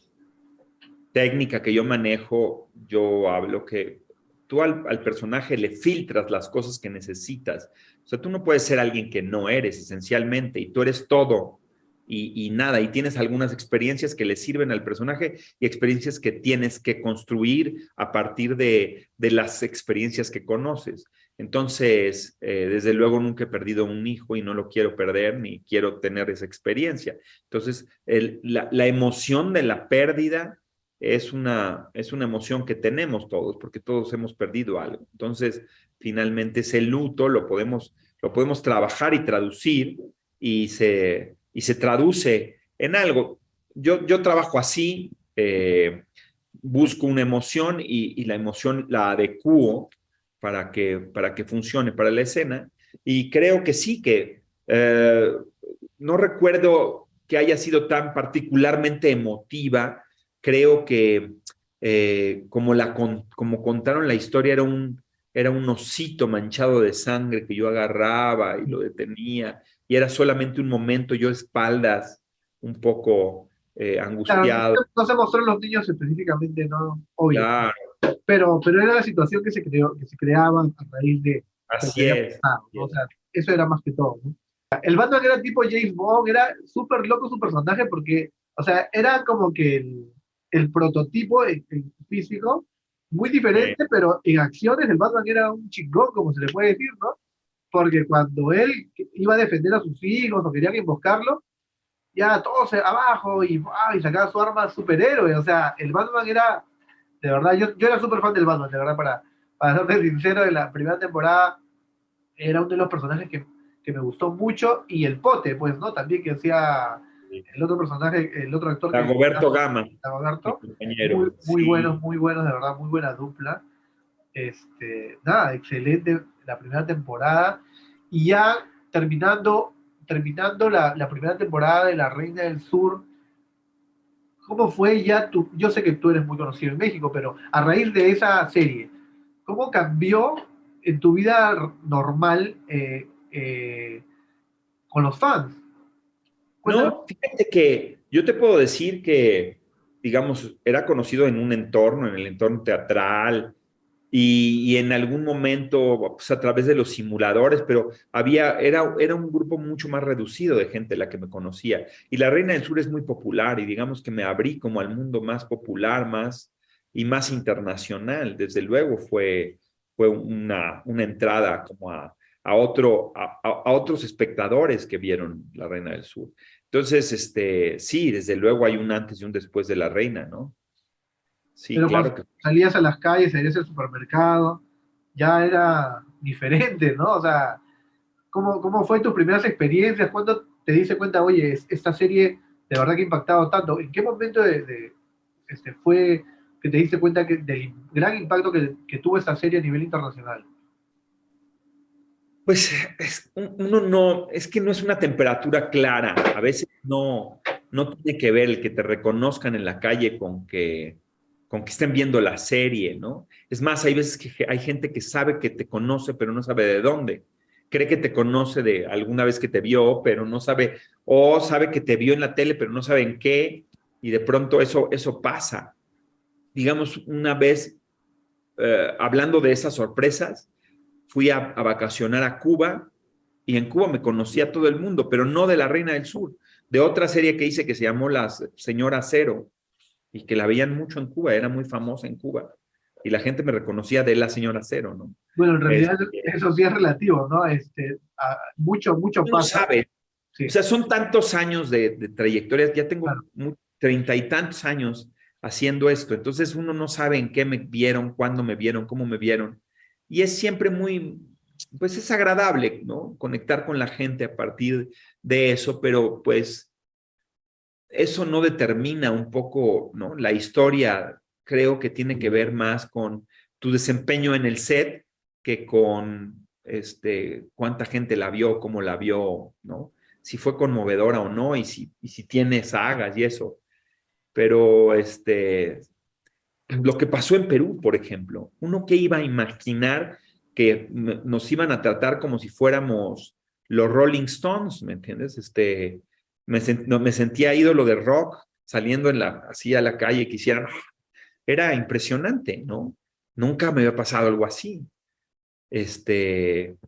Speaker 1: técnica que yo manejo, yo hablo que tú al personaje le filtras las cosas que necesitas. O sea, tú no puedes ser alguien que no eres esencialmente y tú eres todo y nada, y tienes algunas experiencias que le sirven al personaje y experiencias que tienes que construir a partir de las experiencias que conoces. Entonces, desde luego nunca he perdido un hijo y no lo quiero perder ni quiero tener esa experiencia. Entonces, la emoción de la pérdida es una emoción que tenemos todos, porque todos hemos perdido algo. Entonces, finalmente ese luto lo podemos trabajar y traducir y se traduce en algo. Yo trabajo así, busco una emoción y la emoción la adecuo para que funcione para la escena. Y creo que sí, que no recuerdo que haya sido tan particularmente emotiva. Creo que como contaron la historia, era un osito manchado de sangre que yo agarraba y lo detenía, y era solamente un momento, yo espaldas, un poco
Speaker 2: Claro,
Speaker 1: angustiado.
Speaker 2: no se mostró en los niños específicamente, ¿no? Obvio,
Speaker 1: Claro,
Speaker 2: pero era la situación que que se creaba a raíz de lo que
Speaker 1: así
Speaker 2: había
Speaker 1: es.
Speaker 2: pasado, ¿no? O sea, eso era más que todo, ¿no? El Batman era tipo James Bond, era súper loco su personaje porque, o sea, era como que el prototipo en físico, muy
Speaker 1: Sí.
Speaker 2: diferente, pero en acciones el Batman era un chingón, como se le puede decir, ¿no? Porque cuando él iba a defender a sus hijos o querían emboscarlo, ya todos abajo y sacaba su arma superhéroe. O sea, el Batman era, de verdad, yo era súper fan del Batman, de verdad, para ser sincero, de la primera temporada era uno de los personajes que me gustó mucho. Y el Pote, pues, ¿no? También que hacía el otro personaje, el otro actor que
Speaker 1: Dagoberto Gama, mi
Speaker 2: Roberto,
Speaker 1: compañero, sí.
Speaker 2: muy buenos, de verdad, muy buena dupla. Nada, excelente la primera temporada. Y ya terminando la primera temporada de La Reina del Sur, ¿cómo fue ya tu, yo sé que tú eres muy conocido en México, pero a raíz de esa serie, ¿cómo cambió en tu vida normal con los fans? Cuéntame.
Speaker 1: No, fíjate que yo te puedo decir que, digamos, era conocido en un entorno, en el entorno teatral y en algún momento, pues a través de los simuladores, pero era un grupo mucho más reducido de gente la que me conocía. Y La Reina del Sur es muy popular y digamos que me abrí como al mundo más popular, y más internacional. Desde luego fue una entrada como a otros espectadores que vieron La Reina del Sur. Entonces, sí, desde luego hay un antes y un después de La Reina, ¿no? Sí,
Speaker 2: Pero cuando
Speaker 1: claro que
Speaker 2: salías a las calles, salías al supermercado, ya era diferente, ¿no? O sea, ¿cómo fue tus primeras experiencias? ¿Cuándo te diste cuenta, oye, esta serie de verdad que ha impactado tanto? ¿En qué momento fue que te diste cuenta del gran impacto que tuvo esta serie a nivel internacional?
Speaker 1: pues uno no, es que no es una temperatura clara. A veces no tiene que ver el que te reconozcan en la calle con que estén viendo la serie, ¿no? Es más, hay veces que hay gente que sabe que te conoce, pero no sabe de dónde. Cree que te conoce de alguna vez que te vio, pero no sabe, o sabe que te vio en la tele, pero no sabe en qué, y de pronto eso pasa. Digamos, una vez, hablando de esas sorpresas, fui a vacacionar a Cuba y en Cuba me conocía todo el mundo, pero no de La Reina del Sur, de otra serie que hice que se llamó La Señora Cero. y que la veían mucho en Cuba, era muy famosa en Cuba. Y la gente me reconocía de la señora Cero, ¿no?
Speaker 2: Bueno, en realidad
Speaker 1: Este,
Speaker 2: eso sí es relativo, ¿no? Mucho, mucho
Speaker 1: uno
Speaker 2: pasa.
Speaker 1: sabe, o
Speaker 2: Sí,
Speaker 1: sea, son tantos años de trayectoria, ya
Speaker 2: claro.
Speaker 1: tengo 30 y tantos años haciendo esto, entonces uno no sabe en qué me vieron, cuándo me vieron, cómo me vieron, y es siempre muy, pues es agradable, ¿no? Conectar con la gente a partir de eso, pero pues eso no determina un poco, ¿no? La historia creo que tiene que ver más con tu desempeño en el set que con cuánta gente la vio, cómo la vio, ¿no? Si fue conmovedora o no, y si tiene sagas y eso. Pero lo que pasó en Perú, por ejemplo, uno que iba a imaginar que nos iban a tratar como si fuéramos los Rolling Stones, ¿me entiendes? No, me sentía ídolo de rock saliendo así a la calle que hicieran. Era impresionante, ¿no? Nunca me había pasado algo así.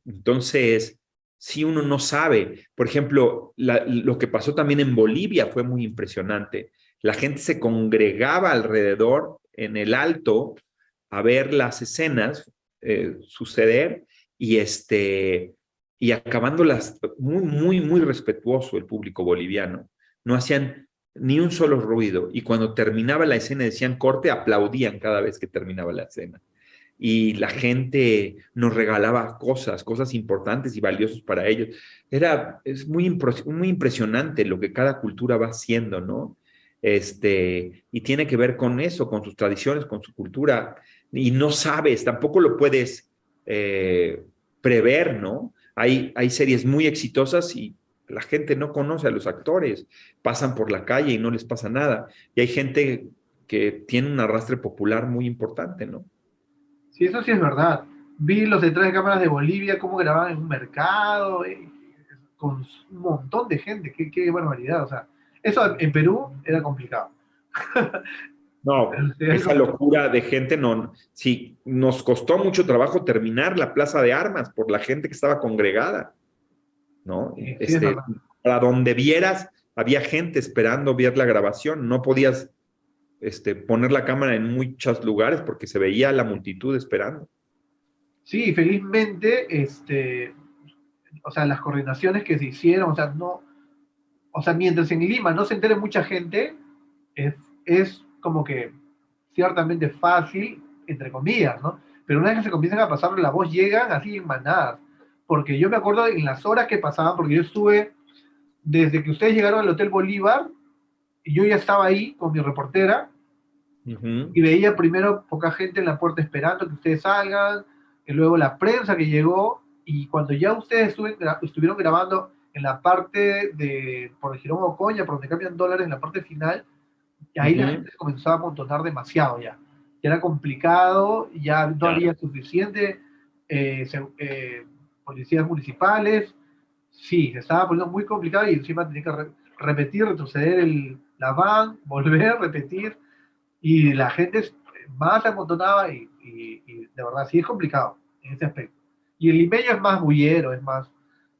Speaker 1: Entonces, si uno no sabe, por ejemplo, lo que pasó también en Bolivia fue muy impresionante. La gente se congregaba alrededor en el alto a ver las escenas suceder y y acabándolas muy, muy, muy respetuoso el público boliviano. No hacían ni un solo ruido y cuando terminaba la escena decían corte, aplaudían cada vez que terminaba la escena y la gente nos regalaba cosas importantes y valiosas para ellos. Es muy impresionante lo que cada cultura va haciendo, ¿no? Y tiene que ver con eso, con sus tradiciones, con su cultura, y no sabes, tampoco lo puedes eh, prever, ¿no? Hay series muy exitosas y la gente no conoce a los actores, pasan por la calle y no les pasa nada, y hay gente que tiene un arrastre popular muy importante, ¿no?
Speaker 2: Sí, eso sí es verdad. Vi los detrás de cámaras de Bolivia, cómo grababan en un mercado, con un montón de gente. Qué barbaridad. O sea, eso en Perú era complicado.
Speaker 1: No,
Speaker 2: Era
Speaker 1: esa
Speaker 2: complicado.
Speaker 1: locura de gente no, sí, nos costó mucho trabajo terminar la Plaza de Armas por la gente que estaba congregada, ¿no?
Speaker 2: Sí, sí, es verdad.
Speaker 1: Para donde vieras, había gente esperando ver la grabación, no podías, poner la cámara en muchos lugares porque se veía la multitud esperando.
Speaker 2: Sí, felizmente, o sea, las coordinaciones que se hicieron, o sea, no, o sea, mientras en Lima no se entere mucha gente, es como que ciertamente fácil, entre comillas, ¿no? Pero una vez que se comienzan a pasar la voz, llegan así en manadas. Porque yo me acuerdo en las horas que pasaban, porque yo estuve, desde que ustedes llegaron al Hotel Bolívar, y yo ya estaba ahí con mi reportera,
Speaker 1: Ujú,
Speaker 2: y veía primero poca gente en la puerta esperando que ustedes salgan, y luego la prensa que llegó, y cuando ya ustedes estuvieron grabando en la parte por el Girón Ocoña, por donde cambian dólares, en la parte final, y ahí la
Speaker 1: ujú,
Speaker 2: gente se comenzó a amontonar demasiado ya. Ya era complicado, ya no
Speaker 1: ya,
Speaker 2: había suficiente policías municipales. Sí, se estaba poniendo muy complicado y encima tenía que repetir, retroceder la van, volver, repetir. Y la gente más se amontonaba y de verdad sí es complicado en ese aspecto. Y el limeño es más bullero,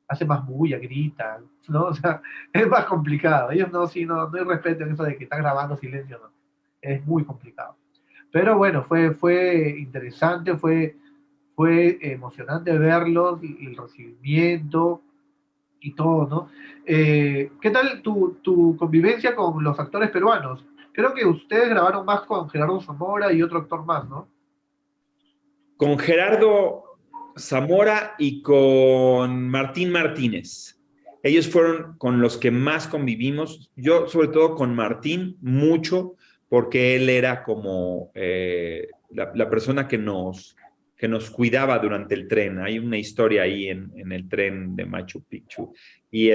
Speaker 2: hace más bulla, grita, ¿no? O sea, es más complicado. Ellos no, sí, no hay respeto en eso de que están grabando silencio, no. Es muy complicado. Pero bueno, fue interesante, fue emocionante verlos y el recibimiento y todo, ¿no? ¿Qué tal tu convivencia con los actores peruanos? Creo que ustedes grabaron más con Gerardo Zamora y otro actor más, ¿no?
Speaker 1: con Gerardo Zamora y con Martín Martínez. Ellos fueron con los que más convivimos. Yo, sobre todo con Martín, mucho, porque él era como la persona que nos cuidaba durante el tren. Hay una historia ahí en el tren de Machu Picchu. Y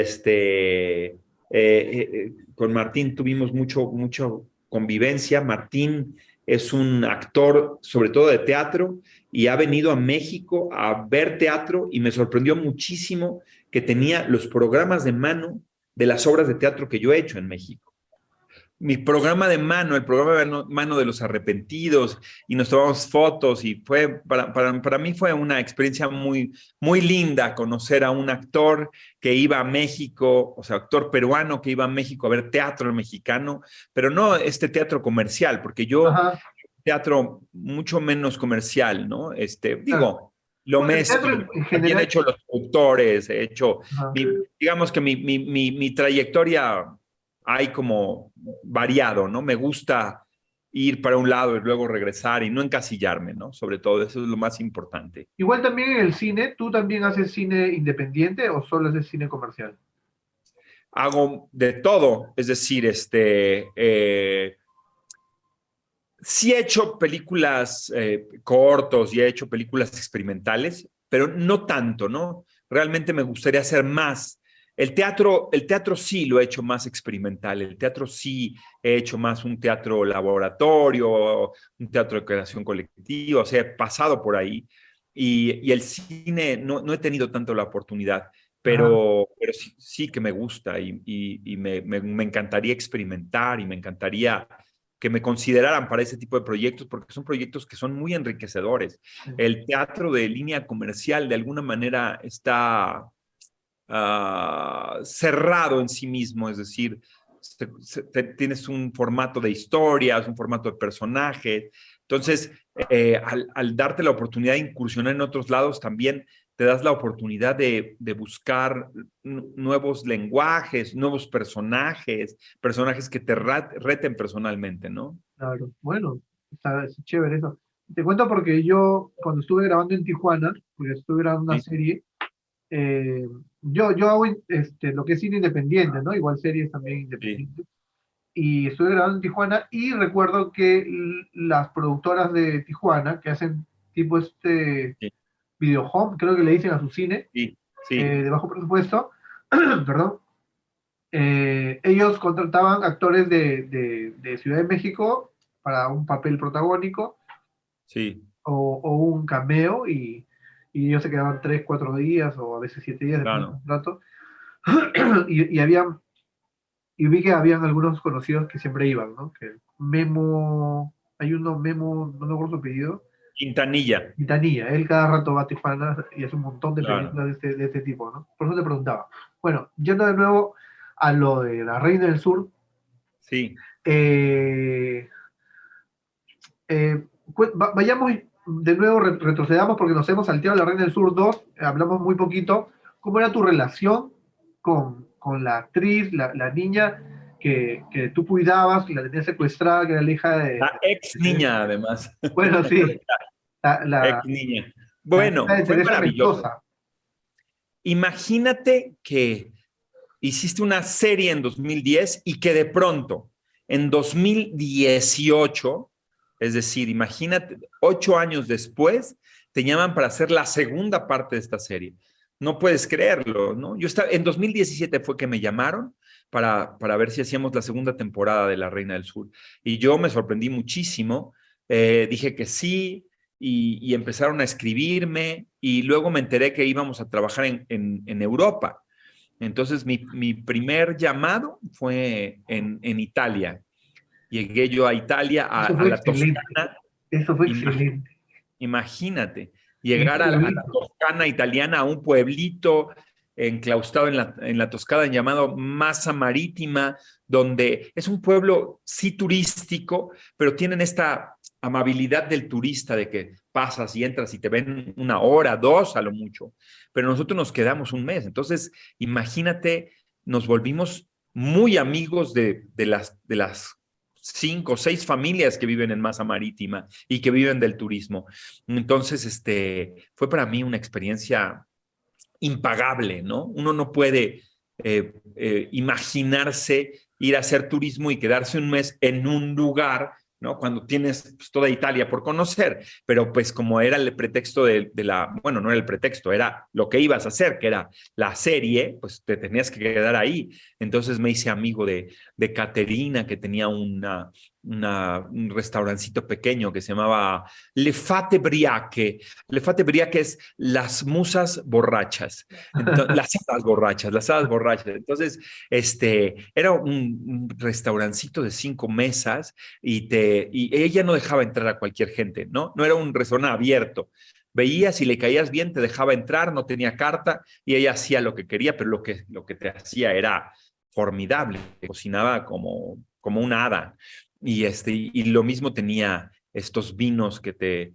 Speaker 1: con Martín tuvimos mucho convivencia. Martín es un actor, sobre todo de teatro, y ha venido a México a ver teatro y me sorprendió muchísimo que tenía los programas de mano de las obras de teatro que yo he hecho en México. mi programa de mano, el programa de mano de los arrepentidos, y nos tomamos fotos, y fue, para mí fue una experiencia muy, muy linda conocer a un actor que iba a México, o sea, actor peruano que iba a México a ver teatro mexicano, pero no este teatro comercial, porque yo,
Speaker 2: Ajá,
Speaker 1: teatro mucho menos comercial, ¿no?
Speaker 2: claro.
Speaker 1: Digo, lo
Speaker 2: Bueno, el teatro
Speaker 1: mezclo.
Speaker 2: en
Speaker 1: También he
Speaker 2: general,
Speaker 1: hecho los productores, he hecho,
Speaker 2: ajá.
Speaker 1: digamos que mi trayectoria hay como variado, ¿no? Me gusta ir para un lado y luego regresar y no encasillarme, ¿no? Sobre todo, eso es lo más importante.
Speaker 2: Igual también en el cine, ¿tú también haces cine independiente o solo haces cine comercial?
Speaker 1: Hago de todo, es decir, sí he hecho películas cortos y he hecho películas experimentales, pero no tanto, ¿no? Realmente me gustaría hacer más. El teatro sí lo he hecho más experimental, el teatro sí he hecho más un teatro laboratorio, un teatro de creación colectiva, o sea, he pasado por ahí. Y el cine no he tenido tanto la oportunidad,
Speaker 2: Ajá.
Speaker 1: pero sí, sí que me gusta y me encantaría experimentar y me encantaría que me consideraran para ese tipo de proyectos, porque son proyectos que son muy enriquecedores.
Speaker 2: Sí.
Speaker 1: El teatro de línea comercial de alguna manera está cerrado en sí mismo, es decir, tienes un formato de historias, un formato de personajes. Entonces, al darte la oportunidad de incursionar en otros lados, también te das la oportunidad de buscar nuevos lenguajes, nuevos personajes, personajes que te reten personalmente, ¿no?
Speaker 2: Claro, bueno, está chévere eso. Te cuento porque yo, cuando estuve grabando en Tijuana, porque estuve grabando una
Speaker 1: Sí,
Speaker 2: serie, eh, yo hago lo que es cine independiente, ¿no? Igual series también
Speaker 1: sí,
Speaker 2: independientes. Y estuve grabando en Tijuana y recuerdo que las productoras de Tijuana, que hacen tipo
Speaker 1: sí,
Speaker 2: video home, creo que le dicen a su cine,
Speaker 1: sí, sí,
Speaker 2: de bajo presupuesto, perdón, ellos contrataban actores de Ciudad de México para un papel protagónico
Speaker 1: sí,
Speaker 2: o un cameo y ellos se quedaban 3, 4 días o a veces 7 días después del
Speaker 1: claro.
Speaker 2: contrato y habían y vi que habían algunos conocidos que siempre iban, ¿no? Que Memo, hay uno Memo, no me acuerdo su apellido,
Speaker 1: Quintanilla,
Speaker 2: Quintanilla, él cada rato va a Tijuana y hace un montón de
Speaker 1: claro.
Speaker 2: películas de este tipo, ¿no? Por eso te preguntaba. Bueno, yendo de nuevo a lo de La Reina del Sur,
Speaker 1: Sí.
Speaker 2: eh, vayamos de nuevo, retrocedamos porque nos hemos salteado La Reina del Sur 2, hablamos muy poquito. ¿Cómo era tu relación con la actriz, la niña que tú cuidabas, que la tenías secuestrada, que era la hija
Speaker 1: La ex niña, además.
Speaker 2: bueno, sí, la,
Speaker 1: Ex
Speaker 2: la,
Speaker 1: niña.
Speaker 2: la hija
Speaker 1: Bueno,
Speaker 2: de
Speaker 1: fue
Speaker 2: Teresa
Speaker 1: maravilloso.
Speaker 2: Mendoza?
Speaker 1: Imagínate que hiciste una serie en 2010 y que de pronto, en 2018, es decir, imagínate, 8 años después, te llaman para hacer la segunda parte de esta serie. No puedes creerlo, ¿no? Yo estaba, en 2017 fue que me llamaron para ver si hacíamos la segunda temporada de La Reina del Sur. Y yo me sorprendí muchísimo, dije que sí, y empezaron a escribirme, y luego me enteré que íbamos a trabajar en Europa. Entonces, mi primer llamado fue en Italia. Llegué yo a Italia,
Speaker 2: Eso
Speaker 1: a
Speaker 2: fue
Speaker 1: la
Speaker 2: excelente,
Speaker 1: Toscana.
Speaker 2: eso fue
Speaker 1: Ima-
Speaker 2: excelente.
Speaker 1: Imagínate,
Speaker 2: En
Speaker 1: llegar
Speaker 2: ese
Speaker 1: a la
Speaker 2: pueblito.
Speaker 1: Toscana italiana, a un pueblito enclaustado en la Toscana llamado Massa Marítima, donde es un pueblo sí turístico, pero tienen esta amabilidad del turista de que pasas y entras y te ven 1 hora, 2 a lo mucho, pero nosotros nos quedamos un mes. Entonces, imagínate, nos volvimos muy amigos de las 5 o 6 familias que viven en Massa Marítima y que viven del turismo. Entonces, fue para mí una experiencia impagable, ¿no? Uno no puede imaginarse ir a hacer turismo y quedarse un mes en un lugar, ¿no? Cuando tienes pues, toda Italia por conocer, pero pues como era el pretexto bueno, no era el pretexto, era lo que ibas a hacer, que era la serie, pues te tenías que quedar ahí. Entonces me hice amigo de Caterina, que tenía un restaurancito pequeño que se llamaba Le Fate Briache. Le Fate Briache es las musas borrachas, entonces, las hadas borrachas. Entonces, era un restaurancito de 5 mesas y ella no dejaba entrar a cualquier gente, ¿no? No era un restaurante abierto. Veías si le caías bien, te dejaba entrar, no tenía carta y ella hacía lo que quería, pero lo que te hacía era formidable, cocinaba como una hada. Y lo mismo tenía estos vinos que te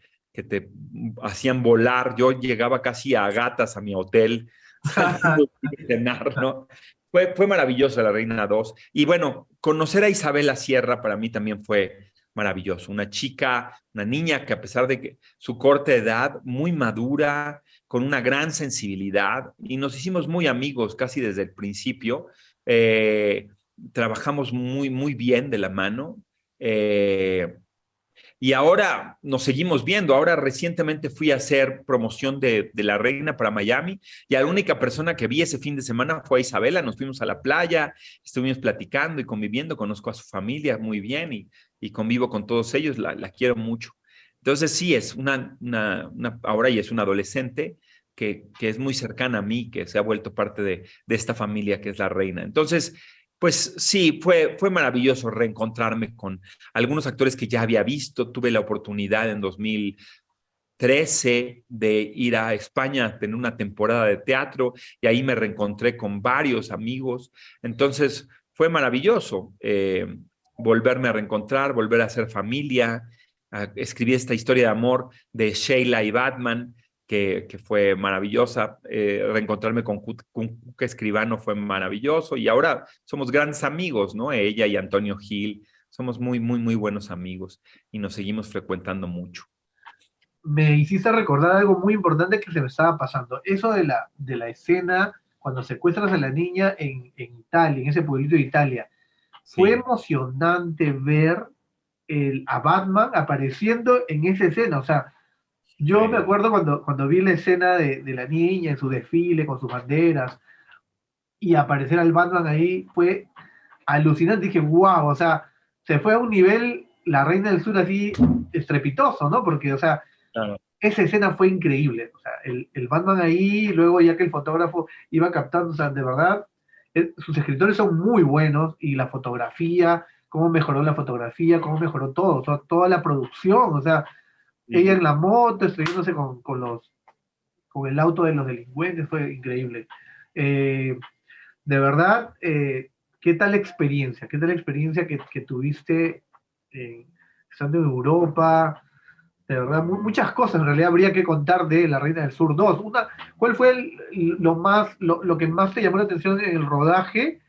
Speaker 1: hacían volar. Yo llegaba casi a gatas a mi hotel saliendo de cenar, ¿no? Fue maravilloso la Reina 2. Y bueno, conocer a Isabela Sierra para mí también fue maravilloso. Una chica, una niña que a pesar de que su corta edad, muy madura, con una gran sensibilidad, y nos hicimos muy amigos casi desde el principio. Eh, Trabajamos muy, muy bien de la mano. Eh, y ahora nos seguimos viendo. Ahora recientemente fui a hacer promoción de La Reina para Miami y a la única persona que vi ese fin de semana fue a Isabela. Nos fuimos a la playa, estuvimos platicando y conviviendo. Conozco a su familia muy bien y convivo con todos ellos. La quiero mucho. Entonces sí, es ahora y es una adolescente que es muy cercana a mí, que se ha vuelto parte de esta familia que es La Reina. Entonces, pues sí, fue maravilloso reencontrarme con algunos actores que ya había visto. Tuve la oportunidad en 2013 de ir a España a tener una temporada de teatro y ahí me reencontré con varios amigos. Entonces fue maravilloso volverme a reencontrar, volver a ser familia. Escribí esta historia de amor de Sheila y Batman, que fue maravillosa. Reencontrarme con Cuca Escribano fue maravilloso y ahora somos grandes amigos, ¿no? Ella y Antonio Gil, somos muy, muy, muy buenos amigos y nos seguimos frecuentando mucho.
Speaker 2: Me hiciste recordar algo muy importante que se me estaba pasando. Eso de la escena cuando secuestras a la niña en Italia, en ese pueblito de Italia. Fue
Speaker 1: Sí,
Speaker 2: emocionante ver a Batman apareciendo en esa escena. O sea, yo me acuerdo cuando vi la escena de la niña en su desfile con sus banderas y aparecer al Batman ahí, fue alucinante. Dije, wow, o sea, se fue a un nivel La Reina del Sur así estrepitoso, ¿no? Porque, o sea,
Speaker 1: claro.
Speaker 2: esa escena fue increíble. O sea, el Batman ahí, luego ya que el fotógrafo iba captando, o sea, de verdad, sus escritores son muy buenos y la fotografía, cómo mejoró la fotografía, cómo mejoró todo, o sea, toda la producción, o sea, ella en la moto, estrellándose con el auto de los delincuentes, fue increíble. Eh, de verdad, ¿qué tal experiencia? ¿Qué tal experiencia que tuviste estando en Europa? De verdad, muchas cosas en realidad habría que contar de La Reina del Sur 2. ¿Cuál fue lo que más te llamó la atención en el rodaje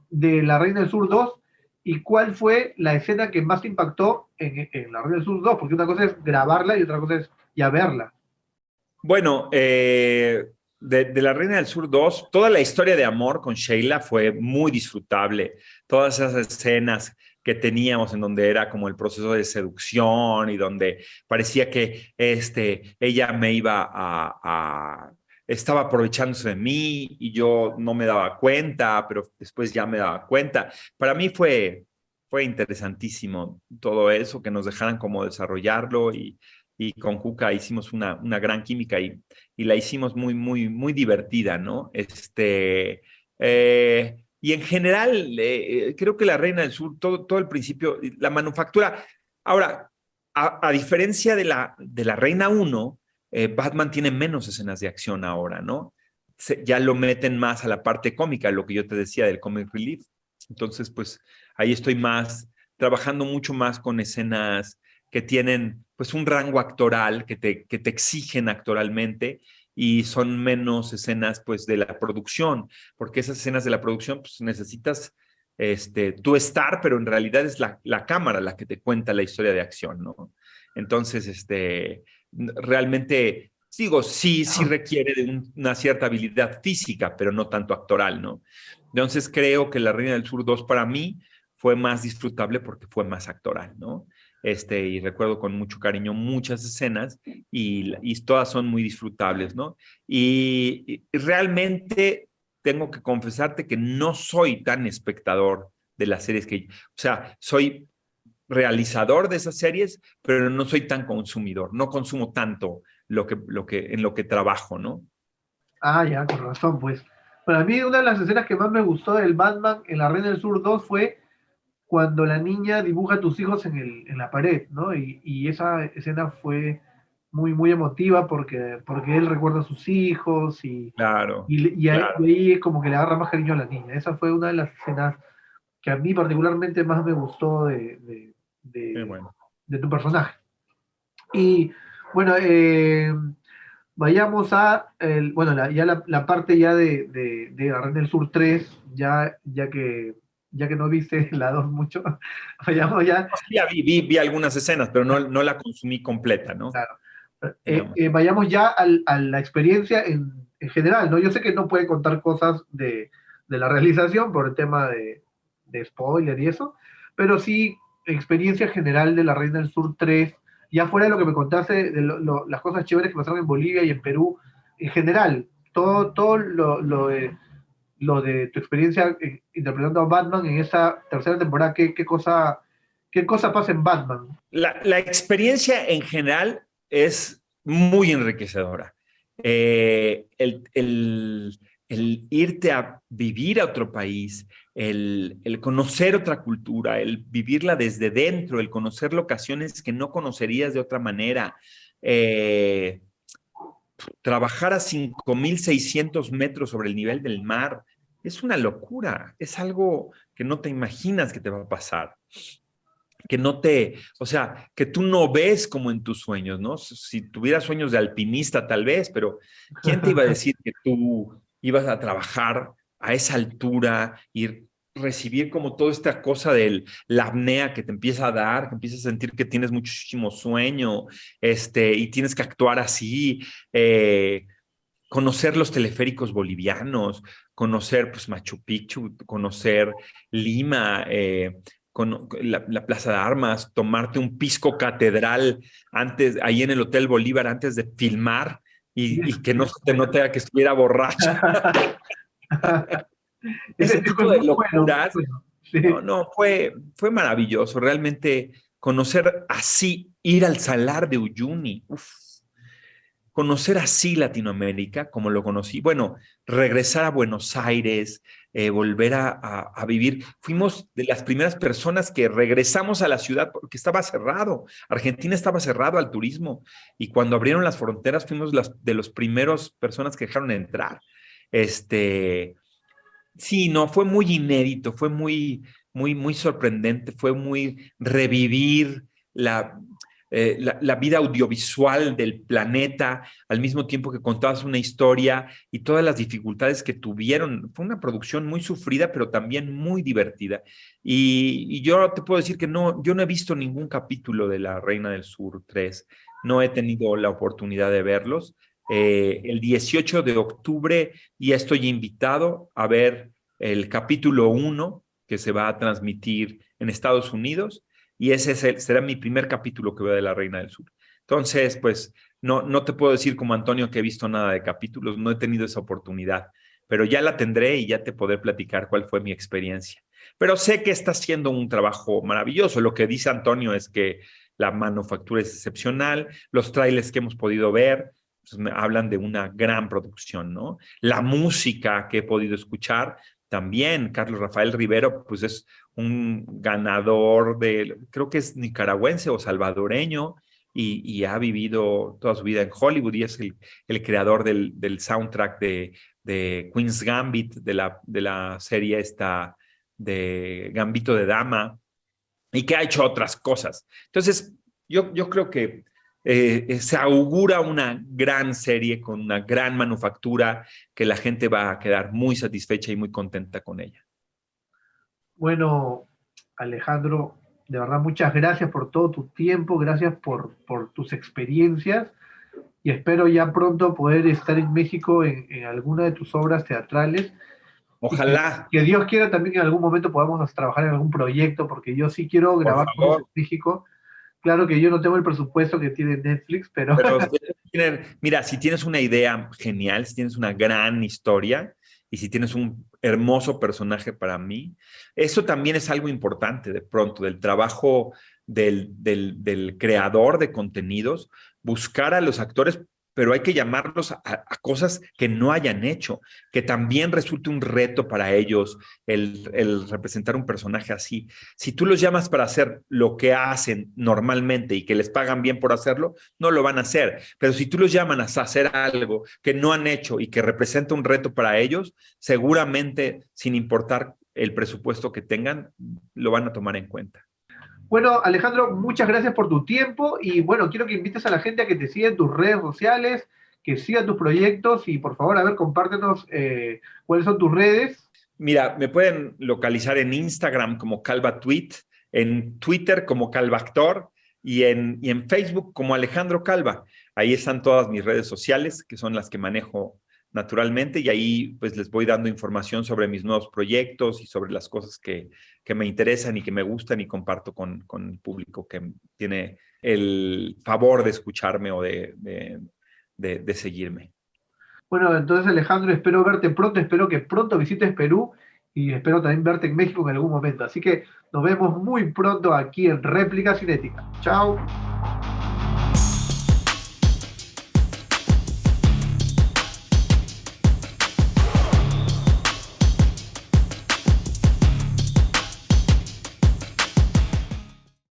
Speaker 2: de La Reina del Sur 2? ¿Y cuál fue la escena que más te impactó en La Reina del Sur 2? Porque una cosa es grabarla y otra cosa es ya verla.
Speaker 1: Bueno, de La Reina del Sur 2, toda la historia de amor con Sheila fue muy disfrutable. Todas esas escenas que teníamos en donde era como el proceso de seducción y donde parecía que ella me iba estaba aprovechándose de mí y yo no me daba cuenta, pero después ya me daba cuenta. Para mí fue interesantísimo todo eso, que nos dejaran como desarrollarlo y con Juca hicimos una gran química y la hicimos muy, muy, muy divertida, ¿no? Y en general, creo que La Reina del Sur, todo el principio, la manufactura. Ahora, a diferencia de la Reina 1, Batman tiene menos escenas de acción ahora, ¿no? Ya lo meten más a la parte cómica, lo que yo te decía del comic relief. Entonces, pues ahí estoy trabajando mucho más con escenas que tienen pues un rango actoral, que te exigen actoralmente y son menos escenas pues de la producción, porque esas escenas de la producción pues necesitas tú estar, pero en realidad es la cámara la que te cuenta la historia de acción, ¿no? Entonces, realmente, digo, sí requiere de una cierta habilidad física, pero no tanto actoral, ¿no? Entonces creo que La Reina del Sur 2 para mí fue más disfrutable porque fue más actoral, ¿no? Y recuerdo con mucho cariño muchas escenas y todas son muy disfrutables, ¿no? Y realmente tengo que confesarte que no soy tan espectador de las series o sea, soy realizador de esas series, pero no soy tan consumidor, no consumo tanto en lo que trabajo, ¿no?
Speaker 2: Ah, ya, con razón, pues. Para mí, una de las escenas que más me gustó del Batman en La Reina del Sur 2 fue cuando la niña dibuja a tus hijos en la pared, ¿no? Y esa escena fue muy emotiva porque él recuerda a sus hijos
Speaker 1: Claro,
Speaker 2: y
Speaker 1: claro.
Speaker 2: ahí es como que le agarra más cariño a la niña. Esa fue una de las escenas que a mí particularmente más me gustó
Speaker 1: Qué
Speaker 2: de,
Speaker 1: bueno.
Speaker 2: de tu personaje. Y bueno, vayamos a bueno, la parte ya de La Reina del Sur 3 ya que no viste la 2 mucho, vayamos ya,
Speaker 1: Sí, vi algunas escenas, pero no la consumí completa, ¿no?
Speaker 2: claro,
Speaker 1: Digamos.
Speaker 2: vayamos ya a la experiencia en general, ¿no? Yo sé que no puede contar cosas de la realización por el tema de spoiler y eso, pero sí experiencia general de La Reina del Sur 3 ya fuera de lo que me contaste, de las cosas chéveres que pasaron en Bolivia y en Perú, en general, todo lo de tu experiencia interpretando a Batman en esa tercera temporada, qué cosa pasa en Batman?
Speaker 1: La experiencia en general es muy enriquecedora. El irte a vivir a otro país, el conocer otra cultura, el vivirla desde dentro, el conocer locaciones que no conocerías de otra manera, eh, trabajar a 5.600 metros sobre el nivel del mar, es una locura, es algo que no te imaginas que te va a pasar, que no te, o sea, que tú no ves como en tus sueños, ¿no? Si tuvieras sueños de alpinista tal vez, pero ¿quién te iba a decir que tú ibas a trabajar a esa altura y recibir como toda esta cosa de la apnea que te empieza a dar, que empiezas a sentir que tienes muchísimo sueño, y tienes que actuar así, conocer los teleféricos bolivianos, conocer pues Machu Picchu, conocer Lima, con la Plaza de Armas, tomarte un pisco catedral antes, ahí en el Hotel Bolívar antes de filmar y que no se te note que estuviera borracho.
Speaker 2: Ese
Speaker 1: Ese
Speaker 2: disco es
Speaker 1: tipo de
Speaker 2: muy bueno, muy
Speaker 1: locuras,
Speaker 2: bueno. Sí.
Speaker 1: no, fue maravilloso. Realmente conocer así, ir al Salar de Uyuni, uf, conocer así Latinoamérica, como lo conocí. Bueno, regresar a Buenos Aires, volver a vivir. Fuimos de las primeras personas que regresamos a la ciudad porque estaba cerrado. Argentina estaba cerrado al turismo y cuando abrieron las fronteras fuimos de los primeros personas que dejaron entrar. Este, sí, no, fue muy inédito, fue muy sorprendente, fue muy revivir la vida audiovisual del planeta, al mismo tiempo que contabas una historia y todas las dificultades que tuvieron. Fue una producción muy sufrida, pero también muy divertida. Y yo te puedo decir que no, yo no he visto ningún capítulo de La Reina del Sur 3, no he tenido la oportunidad de verlos. El 18 de octubre ya estoy invitado a ver el capítulo 1 que se va a transmitir en Estados Unidos y será mi primer capítulo que veo de La Reina del Sur. Entonces, pues no te puedo decir como Antonio que he visto nada de capítulos, no he tenido esa oportunidad, pero ya la tendré y ya te podré platicar cuál fue mi experiencia. Pero sé que está haciendo un trabajo maravilloso. Lo que dice Antonio es que la manufactura es excepcional, los trailers que hemos podido ver pues, me hablan de una gran producción, ¿no? La música que he podido escuchar también, Carlos Rafael Rivero, pues es un ganador creo que es nicaragüense o salvadoreño y ha vivido toda su vida en Hollywood y es el creador del soundtrack de Queen's Gambit, de la serie esta de Gambito de Dama y que ha hecho otras cosas. Entonces, yo creo que se augura una gran serie con una gran manufactura que la gente va a quedar muy satisfecha y muy contenta con ella.
Speaker 2: Bueno, Alejandro, de verdad muchas gracias por todo tu tiempo, gracias por tus experiencias y espero ya pronto poder estar en México en alguna de tus obras teatrales y
Speaker 1: Ojalá,
Speaker 2: que Dios quiera también en algún momento podamos trabajar en algún proyecto, porque yo sí quiero
Speaker 1: por
Speaker 2: grabar cosas en
Speaker 1: favor.
Speaker 2: México. Claro que yo no tengo el presupuesto que tiene Netflix, pero
Speaker 1: Pero mira, si tienes una idea genial, si tienes una gran historia y si tienes un hermoso personaje para mí. Eso también es algo importante de pronto, del trabajo del creador de contenidos, buscar a los actores, pero hay que llamarlos a cosas que no hayan hecho, que también resulte un reto para ellos el representar un personaje así. Si tú los llamas para hacer lo que hacen normalmente y que les pagan bien por hacerlo, no lo van a hacer. Pero si tú los llaman a hacer algo que no han hecho y que representa un reto para ellos, seguramente, sin importar el presupuesto que tengan, lo van a tomar en cuenta.
Speaker 2: Bueno, Alejandro, muchas gracias por tu tiempo y bueno, quiero que invites a la gente a que te siga en tus redes sociales, que siga tus proyectos y por favor, a ver, compártenos cuáles son tus redes.
Speaker 1: Mira, me pueden localizar en Instagram como Calva Tweet, en Twitter como Calva Actor y en Facebook como Alejandro Calva. Ahí están todas mis redes sociales, que son las que manejo naturalmente, y ahí pues les voy dando información sobre mis nuevos proyectos y sobre las cosas que me interesan y que me gustan y comparto con el público que tiene el favor de escucharme o de seguirme.
Speaker 2: Bueno, entonces Alejandro, espero verte pronto, espero que pronto visites Perú y espero también verte en México en algún momento. Así que nos vemos muy pronto aquí en Réplica Cinética. Chao.